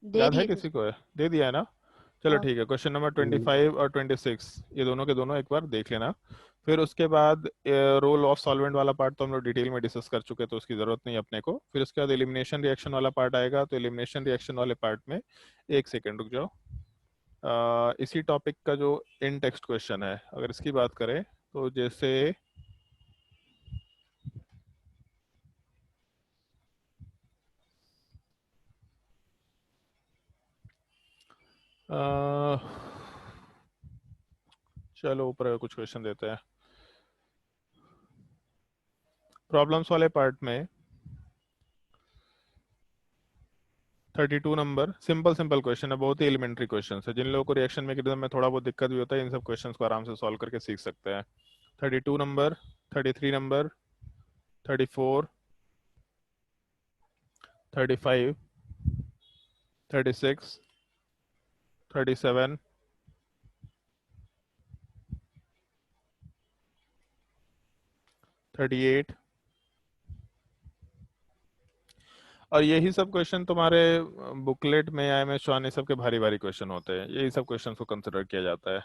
A: याद है किसी को? है, दे दिया है ना? चलो
D: हाँ।
A: ठीक है। क्वेश्चन नंबर 25 और 26 ये दोनों के दोनों एक बार देख लेना। फिर उसके बाद रोल ऑफ सॉल्वेंट वाला पार्ट तो हम लोग डिटेल में डिस्कस कर चुके हैं, तो उसकी ज़रूरत नहीं अपने को। फिर उसके बाद एलिमिनेशन रिएक्शन वाला पार्ट आएगा, तो एलिमिनेशन रिएक्शन वाले पार्ट में, एक सेकेंड रुक जाओ, इसी टॉपिक का जो इन टेक्स्ट क्वेश्चन है अगर इसकी बात करें तो जैसे चलो ऊपर कुछ क्वेश्चन देते हैं। प्रॉब्लम्स वाले पार्ट में 32 नंबर सिंपल सिंपल क्वेश्चन है, बहुत ही एलिमेंट्री क्वेश्चन है। जिन लोगों को रिएक्शन मैकेनिज्म में थोड़ा बहुत दिक्कत भी होता है, इन सब क्वेश्चंस को आराम से सॉल्व करके सीख सकते हैं। 32 नंबर, 33 नंबर, 34, 35, 36, 37, 38, और यही सब क्वेश्चन तुम्हारे बुकलेट में या MS चौहान सब के भारी भारी क्वेश्चन होते हैं, यही सब क्वेश्चन को कंसिडर किया जाता है।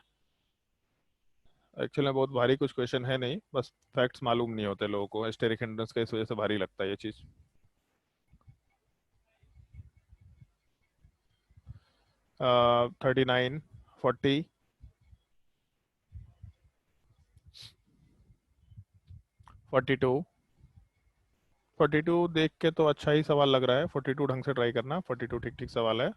A: एक्चुअली में बहुत भारी कुछ क्वेश्चन है नहीं, बस फैक्ट्स मालूम नहीं होते लोगों को, स्टेरिक हिंड्रेंस का, इस वजह से भारी लगता है ये चीज़। 39, 40, 42, 42 देख के तो अच्छा ही सवाल लग रहा है, 42 ढंग से ट्राई करना, 42 ठीक ठीक सवाल है।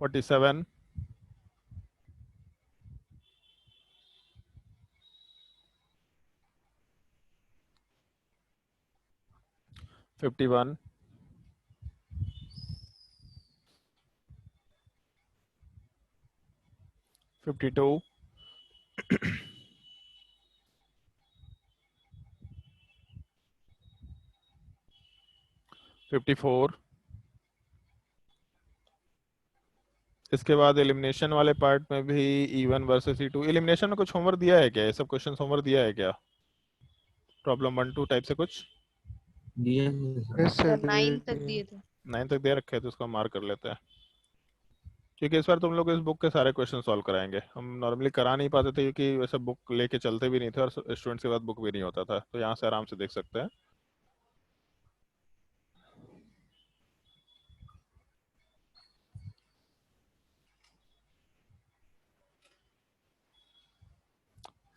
A: $47, 51, 52, 54। इसके बाद एलिमिनेशन वाले पार्ट में भी E1 वर्सेस E2। एलिमिनेशन में कुछ होमवर्क दिया है क्या? ये सब क्वेश्चन होमवर्क दिया है क्या? प्रॉब्लम 1-2 टाइप से कुछ
H: यस सर
D: 9 तक दिए थे।
A: 9 तक दे रखे हैं, तो उसको मार्क कर लेते हैं, क्योंकि इस बार तुम लोग इस बुक के सारे क्वेश्चन सॉल्व कराएंगे। हम नॉर्मली करा नहीं पाते थे क्योंकि वैसे बुक लेके चलते भी नहीं थे और स्टूडेंट्स के पास बुक भी नहीं होता था, तो यहाँ से आराम से देख सकते हैं।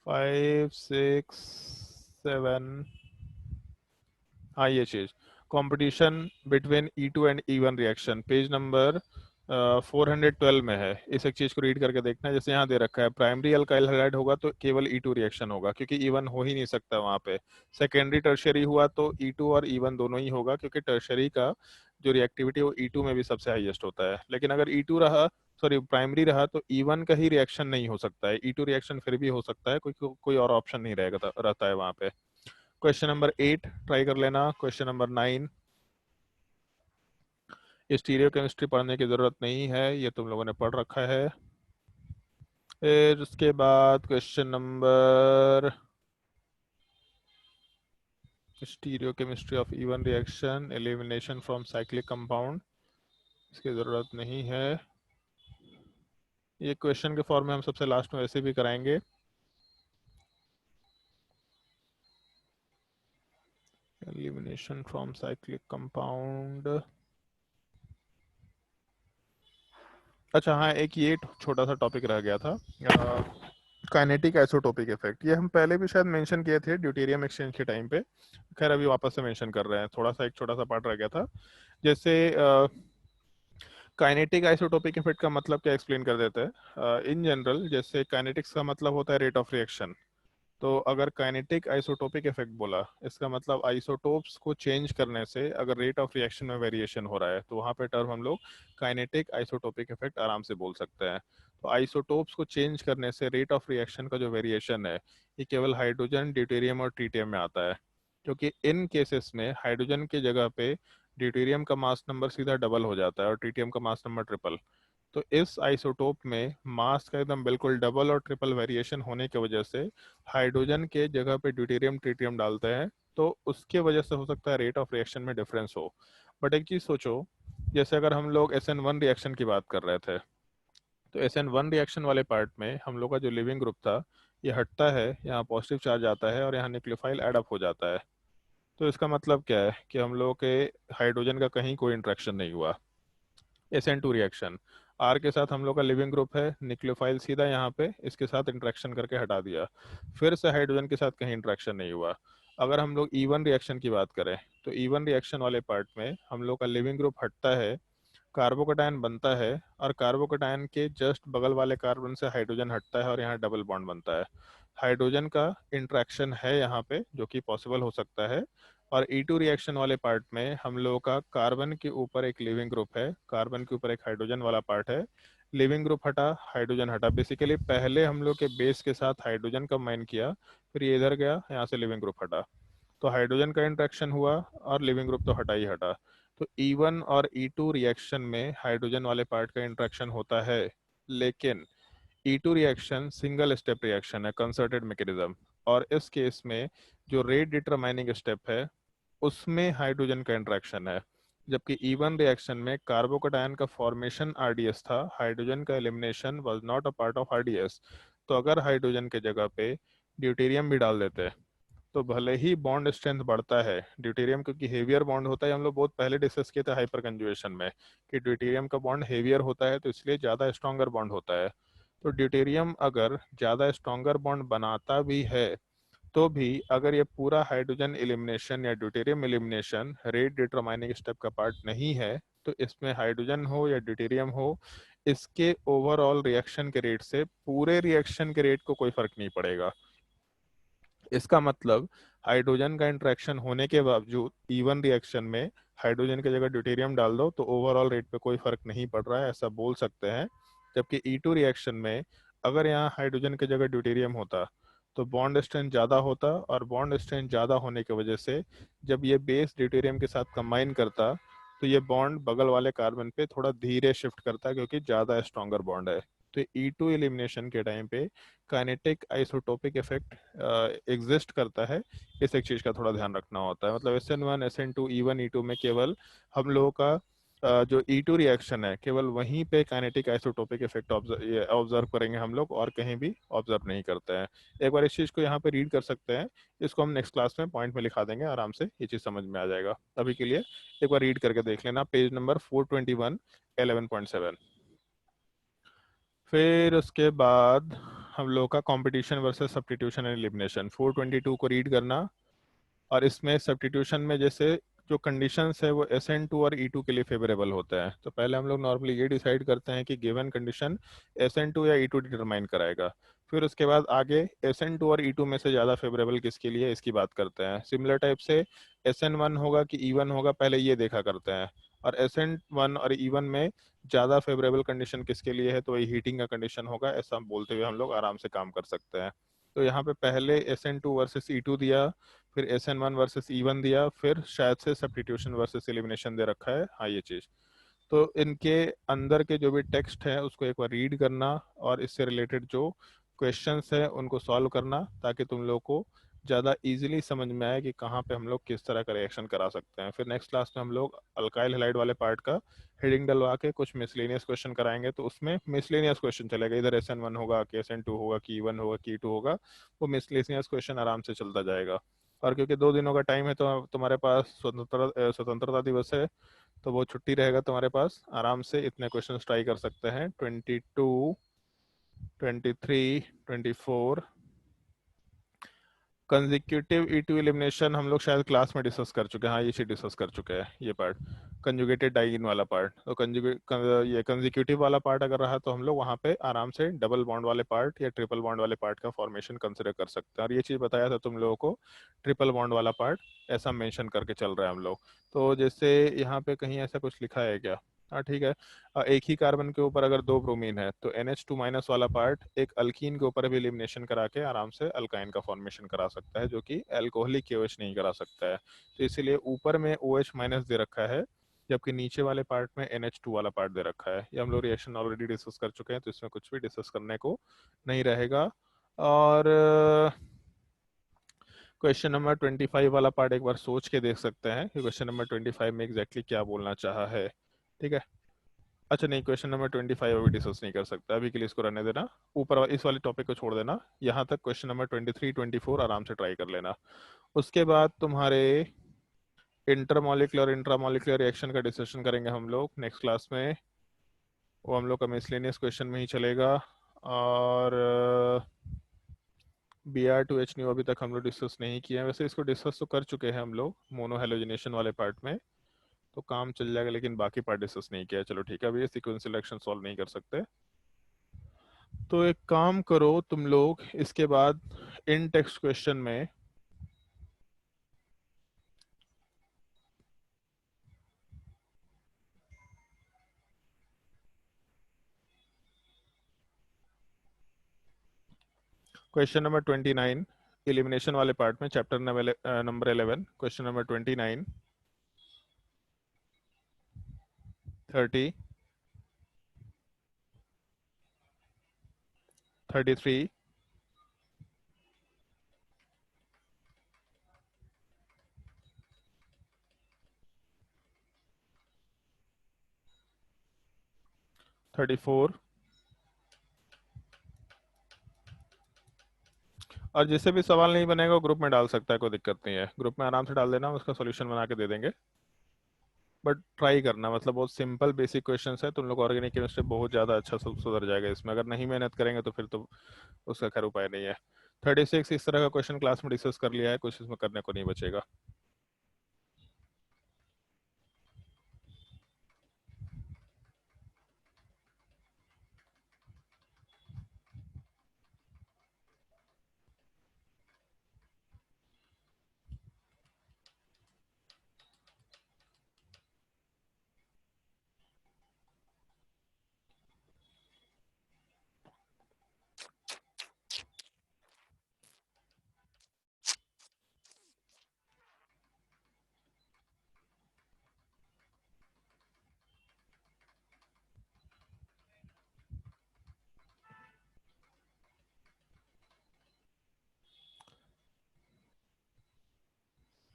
A: फाइव सिक्स सेवन, हाँ ये चीज, competition between E2 and E1 reaction, page number 412 में है। इस एक चीज को रीड करके देखना है। जैसे यहाँ दे रखा है प्राइमरी अल्काइल हैलाइड होगा तो केवल E2 रिएक्शन होगा, क्योंकि E1 हो ही नहीं सकता वहाँ पे। सेकेंडरी टर्शियरी हुआ तो E2 और E1 दोनों ही होगा, क्योंकि टर्शियरी का जो रिएक्टिविटी वो E2 में भी सबसे हाईएस्ट होता है। लेकिन अगर E2 रहा, सॉरी प्राइमरी रहा, तो E1 का ही रिएक्शन नहीं हो सकता है। E2 रिएक्शन फिर भी हो सकता है, कोई और ऑप्शन नहीं रहेगा रहता है वहाँ पे। क्वेश्चन नंबर 8 ट्राई कर लेना। क्वेश्चन नंबर 9, स्टीरियो केमिस्ट्री पढ़ने की जरूरत नहीं है, ये तुम लोगों ने पढ़ रखा है। फिर उसके बाद question number, stereo chemistry of E1 reaction, elimination from cyclic compound, इसकी जरूरत नहीं है। ये क्वेश्चन के फॉर्म में हम सबसे लास्ट में वैसे भी कराएंगे। एलिमिनेशन फ्रॉम साइक्लिक कंपाउंड, अच्छा हाँ, एक ये छोटा सा टॉपिक रह गया था, काइनेटिक आइसोटोपिक इफेक्ट। ये हम पहले भी शायद मेंशन किए थे ड्यूटेरियम एक्सचेंज के टाइम पे, खैर अभी वापस से मेंशन कर रहे हैं। थोड़ा सा एक छोटा सा पार्ट रह गया था। जैसे काइनेटिक आइसोटोपिक इफेक्ट का मतलब क्या एक्सप्लेन कर देते हैं। इन जनरल जैसे काइनेटिक्स का मतलब होता है रेट ऑफ रिएक्शन, तो अगर काइनेटिक आइसोटोपिक इफेक्ट बोला, इसका मतलब आइसोटोप्स को चेंज करने से अगर रेट ऑफ रिएक्शन में वेरिएशन हो रहा है, तो वहाँ पे टर्म हम लोग काइनेटिक आइसोटोपिक इफेक्ट आराम से बोल सकते हैं। तो आइसोटोप्स को चेंज करने से रेट ऑफ रिएक्शन का जो वेरिएशन है, ये केवल हाइड्रोजन, ड्यूटेरियम और ट्रीटियम में आता है, क्योंकि इन केसेस में हाइड्रोजन की जगह पे ड्यूटेरियम का मास नंबर सीधा डबल हो जाता है और ट्रीटियम का मास नंबर ट्रिपल। तो इस आइसोटोप में मास का एकदम बिल्कुल डबल और ट्रिपल वेरिएशन होने की वजह से हाइड्रोजन के जगह पे ड्यूटेरियम ट्रीटियम डालते हैं, तो उसके वजह से हो सकता है रेट ऑफ रिएक्शन में डिफरेंस हो। बट एक चीज सोचो, जैसे अगर हम लोग SN1 रिएक्शन की बात कर रहे थे, तो SN1 रिएक्शन वाले पार्ट में हम लोग का जो लिविंग ग्रुप था ये हटता है, यहाँ पॉजिटिव चार्ज आता है और यहाँ न्यूक्लियोफाइल एड अप हो जाता है। तो इसका मतलब क्या है कि हम लोग के हाइड्रोजन का कहीं कोई इंट्रैक्शन नहीं हुआ। SN2 रिएक्शन, R के साथ हम लोग का लिविंग ग्रुप है, न्यूक्लियोफाइल सीधा यहाँ पे इसके साथ इंटरेक्शन करके हटा दिया, फिर से हाइड्रोजन के साथ कहीं इंटरेक्शन नहीं हुआ। अगर हम लोग E1 रिएक्शन की बात करें, तो E1 रिएक्शन वाले पार्ट में हम लोग का लिविंग ग्रुप हटता है, कार्बोकैटायन बनता है और कार्बोकैटायन के जस्ट बगल वाले कार्बन से हाइड्रोजन हटता है और यहाँ डबल बॉन्ड बनता है। हाइड्रोजन का इंट्रैक्शन है यहाँ पे, जो कि पॉसिबल हो सकता है। और E2 रिएक्शन वाले पार्ट में हम लोगों का कार्बन के ऊपर एक लिविंग ग्रुप है, कार्बन के ऊपर एक हाइड्रोजन वाला पार्ट है, लिविंग ग्रुप हटा, हाइड्रोजन हटा। बेसिकली पहले हम लोग के बेस के साथ हाइड्रोजन कंबाइन किया, फिर ये इधर गया, यहाँ से लिविंग ग्रुप हटा, तो हाइड्रोजन का इंट्रैक्शन हुआ और लिविंग ग्रुप तो हटा ही हटा। तो E1 और E2 रिएक्शन में हाइड्रोजन वाले पार्ट का इंट्रैक्शन होता है, लेकिन E2 reaction single step reaction है, कंसर्टेड मैकेनिज्म, और इस केस में जो रेट डिटरमाइनिंग स्टेप है उसमें हाइड्रोजन का इंट्रैक्शन है। जबकि E1 रिएक्शन में कार्बोकैटायन का फॉर्मेशन RDS था, हाइड्रोजन का elimination was not a part of RDS। तो अगर हाइड्रोजन के जगह पे ड्यूटेरियम भी डाल देते तो भले ही बॉन्ड स्ट्रेंथ बढ़ता है, ड्यूटेरियम क्योंकि हेवियर बॉन्ड होता है, हम लोग बहुत पहले डिस्कस किए थे हाइपर कंजुगेशन में कि ड्यूटेरियम का बॉन्ड हेवियर होता है तो इसलिए ज़्यादा स्ट्रॉन्गर बॉन्ड होता है। तो ड्यूटेरियम अगर ज़्यादा स्ट्रॉन्गर बॉन्ड बनाता भी है, तो भी अगर ये पूरा हाइड्रोजन एलिमिनेशन या deuterium elimination rate determining step का पार्ट नहीं है, तो इसमें हाइड्रोजन हो या ड्यूटेरियम हो, इसके ओवरऑल रिएक्शन के रेट से पूरे रिएक्शन के रेट को कोई फर्क नहीं पड़ेगा। इसका मतलब हाइड्रोजन का इंट्रैक्शन होने के बावजूद E1 रिएक्शन में हाइड्रोजन की जगह ड्यूटेरियम डाल दो तो ओवरऑल रेट पे कोई फर्क नहीं पड़ रहा है, ऐसा बोल सकते हैं। जबकि E2 रिएक्शन में अगर यहाँ हाइड्रोजन की जगह ड्यूटेरियम होता तो बॉन्ड स्ट्रेंथ ज़्यादा होता, और बॉन्ड स्ट्रेंथ ज़्यादा होने की वजह से जब ये बेस ड्यूटेरियम के साथ कंबाइन करता तो ये बॉन्ड बगल वाले कार्बन पे थोड़ा धीरे शिफ्ट करता, क्योंकि ज़्यादा स्ट्रॉन्गर बॉन्ड है। तो E2 एलिमिनेशन के टाइम पे काइनेटिक आइसोटोपिक इफेक्ट एग्जिस्ट करता है, इस एक चीज़ का थोड़ा ध्यान रखना होता है। मतलब SN1 SN2 E1 E2 में केवल हम लोगों का जो E2 रिएक्शन है केवल वहीं पे काइनेटिक आइसोटोपिक इफेक्ट ऑब्जर्व करेंगे हम लोग, और कहीं भी ऑब्जर्व नहीं करते हैं। एक बार इस चीज़ को यहाँ पे रीड कर सकते हैं, इसको हम नेक्स्ट क्लास में पॉइंट में लिखा देंगे, आराम से ये चीज़ समझ में आ जाएगा। अभी के लिए एक बार रीड करके देख लेना, पेज नंबर 421 11.7। फिर उसके बाद हम लोग का competition versus substitution and elimination 422 को रीड करना, और इसमें सब्स्टिट्यूशन में जैसे जो कंडीशंस है वो SN2 और E2 के लिए फेवरेबल होता है। तो पहले हम लोग नॉर्मली ये डिसाइड करते हैं कि गिवन कंडीशन SN2 या E2 डिटरमाइन कराएगा। फिर उसके बाद आगे SN2 और E2 में से ज़्यादा फेवरेबल किसके लिए इसकी बात करते हैं। सिमिलर टाइप से SN1 होगा कि E1 होगा, पहले ये देखा करते हैं। और SN1 और E1 में ज़्यादा फेवरेबल कंडीशन किसके लिए है, तो वही हीटिंग का कंडीशन होगा, ऐसा बोलते हुए हम लोग आराम से काम कर सकते हैं। तो यहाँ पे पहले SN2 वर्सेस E2 दिया, फिर SN1 वर्सेस E1 दिया, फिर शायद से सब्स्टिट्यूशन वर्सेस एलिमिनेशन दे रखा है। हाँ, ये चीज़ तो इनके अंदर के जो भी टेक्स्ट है उसको एक बार रीड करना, और इससे रिलेटेड जो क्वेश्चंस है उनको सॉल्व करना, ताकि तुम लोग को ज़्यादा इजीली समझ में आए कि कहाँ पे हम लोग किस तरह का रिएक्शन करा सकते हैं। फिर नेक्स्ट क्लास में हम लोग अल्काइल हैलाइड वाले पार्ट का हेडिंग डलवा के कुछ मिसलेनियस क्वेश्चन कराएंगे। तो उसमें मिसलेनियस क्वेश्चन चलेगा, इधर SN1 होगा कि SN2 होगा कि E1 होगा कि E2 होगा, वो मिसलेनियस क्वेश्चन आराम से चलता जाएगा। और क्योंकि 2 दिनों का टाइम है तो तुम्हारे पास स्वतंत्रता दिवस है, तो वो छुट्टी रहेगा तुम्हारे पास, आराम से इतने क्वेश्चन ट्राई कर सकते हैं। 22, 23, 24 कंजिक्यूटिव E2 एलिमिनेशन हम लोग शायद क्लास में डिस्कस कर चुके हैं। हाँ, ये चीज डिस्कस कर चुके हैं, ये पार्ट कंजुगेटेड डाइइन वाला पार्ट। तो ये कंजिक्यूटिव वाला पार्ट अगर रहा तो हम लोग वहाँ पे आराम से डबल बॉन्ड वाले पार्ट या ट्रिपल बॉन्ड वाले पार्ट का फॉर्मेशन कंसिडर कर सकते हैं। और ये चीज़ बताया था तुम लोगों को, ट्रिपल बॉन्ड वाला पार्ट ऐसा मेंशन करके चल रहा है हम लोग। तो जैसे यहाँ पे कहीं ऐसा कुछ लिखा है क्या? हाँ, ठीक है। एक ही कार्बन के ऊपर अगर 2 ब्रोमीन है तो NH2 माइनस वाला पार्ट एक अल्कीन के ऊपर भी एलिमिनेशन करा के आराम से अल्काइन का फॉर्मेशन करा सकता है, जो कि अल्कोहलिक KOH नहीं करा सकता है। तो इसीलिए ऊपर में OH माइनस दे रखा है, जबकि नीचे वाले पार्ट में NH2 वाला पार्ट दे रखा है। ये हम लोग रिएक्शन ऑलरेडी डिस्कस कर चुके हैं, तो इसमें कुछ भी डिस्कस करने को नहीं रहेगा। और क्वेश्चन नंबर 25 वाला पार्ट एक बार सोच के देख सकते हैं कि क्वेश्चन नंबर 25 में एग्जैक्टली क्या बोलना चाहा है। ठीक है, अच्छा नहीं, क्वेश्चन नंबर 25 अभी डिस्कस नहीं कर सकता, अभी के लिए इसको रहने देना, इस वाले टॉपिक को छोड़ देना। यहाँ तक क्वेश्चन नंबर 23 24 आराम से ट्राई कर लेना। उसके बाद तुम्हारे इंटरमॉलिक्यूलर इंट्रामॉलिक्यूलर रिएक्शन का डिस्कशन करेंगे हम लोग नेक्स्ट क्लास में, वो हम लोग का मिसलेनियस क्वेश्चन में ही चलेगा। और Br2H न्यू अभी तक हम लोग डिस्कस नहीं किया है, वैसे इसको डिस्कस तो कर चुके हैं हम लोग मोनोहेलोजिनेशन वाले पार्ट में, तो काम चल जाएगा, लेकिन बाकी पार्ट डिस्कस नहीं किया है। चलो ठीक है, अभी ये सीक्वेंशियल रिएक्शन सॉल्व नहीं कर सकते। तो एक काम करो तुम लोग, इसके बाद इन टेक्स्ट क्वेश्चन में क्वेश्चन नंबर 29 एलिमिनेशन वाले पार्ट में, चैप्टर नंबर 11 क्वेश्चन नंबर 29, 30, 33, 34, और जिसे भी सवाल नहीं बनेगा वो ग्रुप में डाल सकता है, कोई दिक्कत नहीं है, ग्रुप में आराम से डाल देना, उसका सॉल्यूशन बना के दे देंगे। बट ट्राई करना, मतलब बहुत सिंपल बेसिक क्वेश्चंस है, तुम लोग ऑर्गेनिक केमिस्ट्री बहुत ज़्यादा अच्छा सुधर जाएगा इसमें। अगर नहीं मेहनत करेंगे तो फिर तो उसका खैर उपाय नहीं है। 36 इस तरह का क्वेश्चन क्लास में डिस्कस कर लिया है, कुछ इसमें करने को नहीं बचेगा।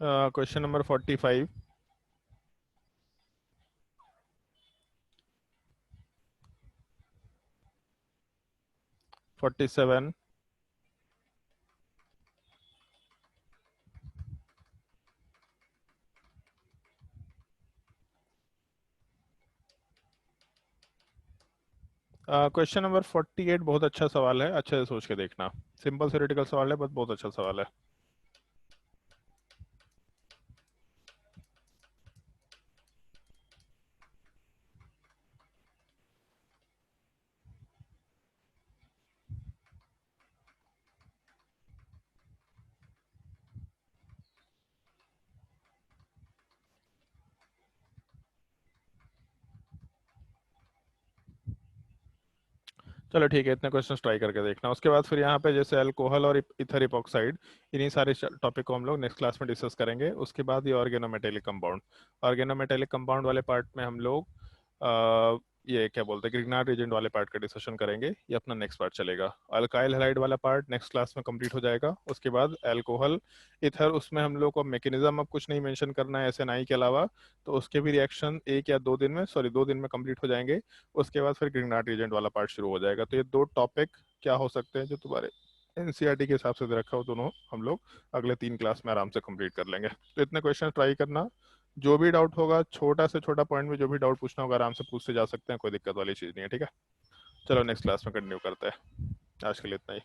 A: क्वेश्चन नंबर 45, (47) क्वेश्चन नंबर 48 बहुत अच्छा सवाल है, अच्छे से सोच के देखना। सिंपल थ्योरेटिकल सवाल है, बट बहुत अच्छा सवाल है। चलो ठीक है, इतने क्वेश्चन ट्राई करके देखना। उसके बाद फिर यहाँ पे जैसे अल्कोहल और इथर इपॉक्साइड, इन्हीं सारे टॉपिक को हम लोग नेक्स्ट क्लास में डिस्कस करेंगे। उसके बाद ये ऑर्गेनोमेटेलिक कंपाउंड, ऑर्गेनोमेटेलिक कंपाउंड वाले पार्ट में हम लोग ये क्या बोलते हैं, ग्रिग्नार्ड रीजेंट वाले पार्ट का डिस्कशन करेंगे। ये अपना नेक्स्ट पार्ट चलेगा। अल्काइल हैलाइड वाला पार्ट नेक्स्ट क्लास में कंप्लीट हो जाएगा। उसके बाद अल्कोहल इथर, उसमें हम लोग को मैकेनिज्म अब कुछ नहीं मेंशन करना है SNI के अलावा, तो उसके भी रिएक्शन 2 दिन में कंप्लीट हो जाएंगे। उसके बाद फिर ग्रिग्नार्ड रीजेंट वाला पार्ट शुरू हो जाएगा। तो ये 2 टॉपिक क्या हो सकते हैं जो तुम्हारे NCERT के हिसाब से दे रखा हो, दोनों हम लोग अगले 3 क्लास में आराम से कंप्लीट कर लेंगे। तो इतने क्वेश्चन ट्राई करना। जो भी डाउट होगा, छोटा से छोटा पॉइंट में जो भी डाउट पूछना होगा आराम से पूछते जा सकते हैं, कोई दिक्कत वाली चीज़ नहीं है। ठीक है, चलो नेक्स्ट क्लास में कंटिन्यू करते हैं। आज के लिए इतना ही।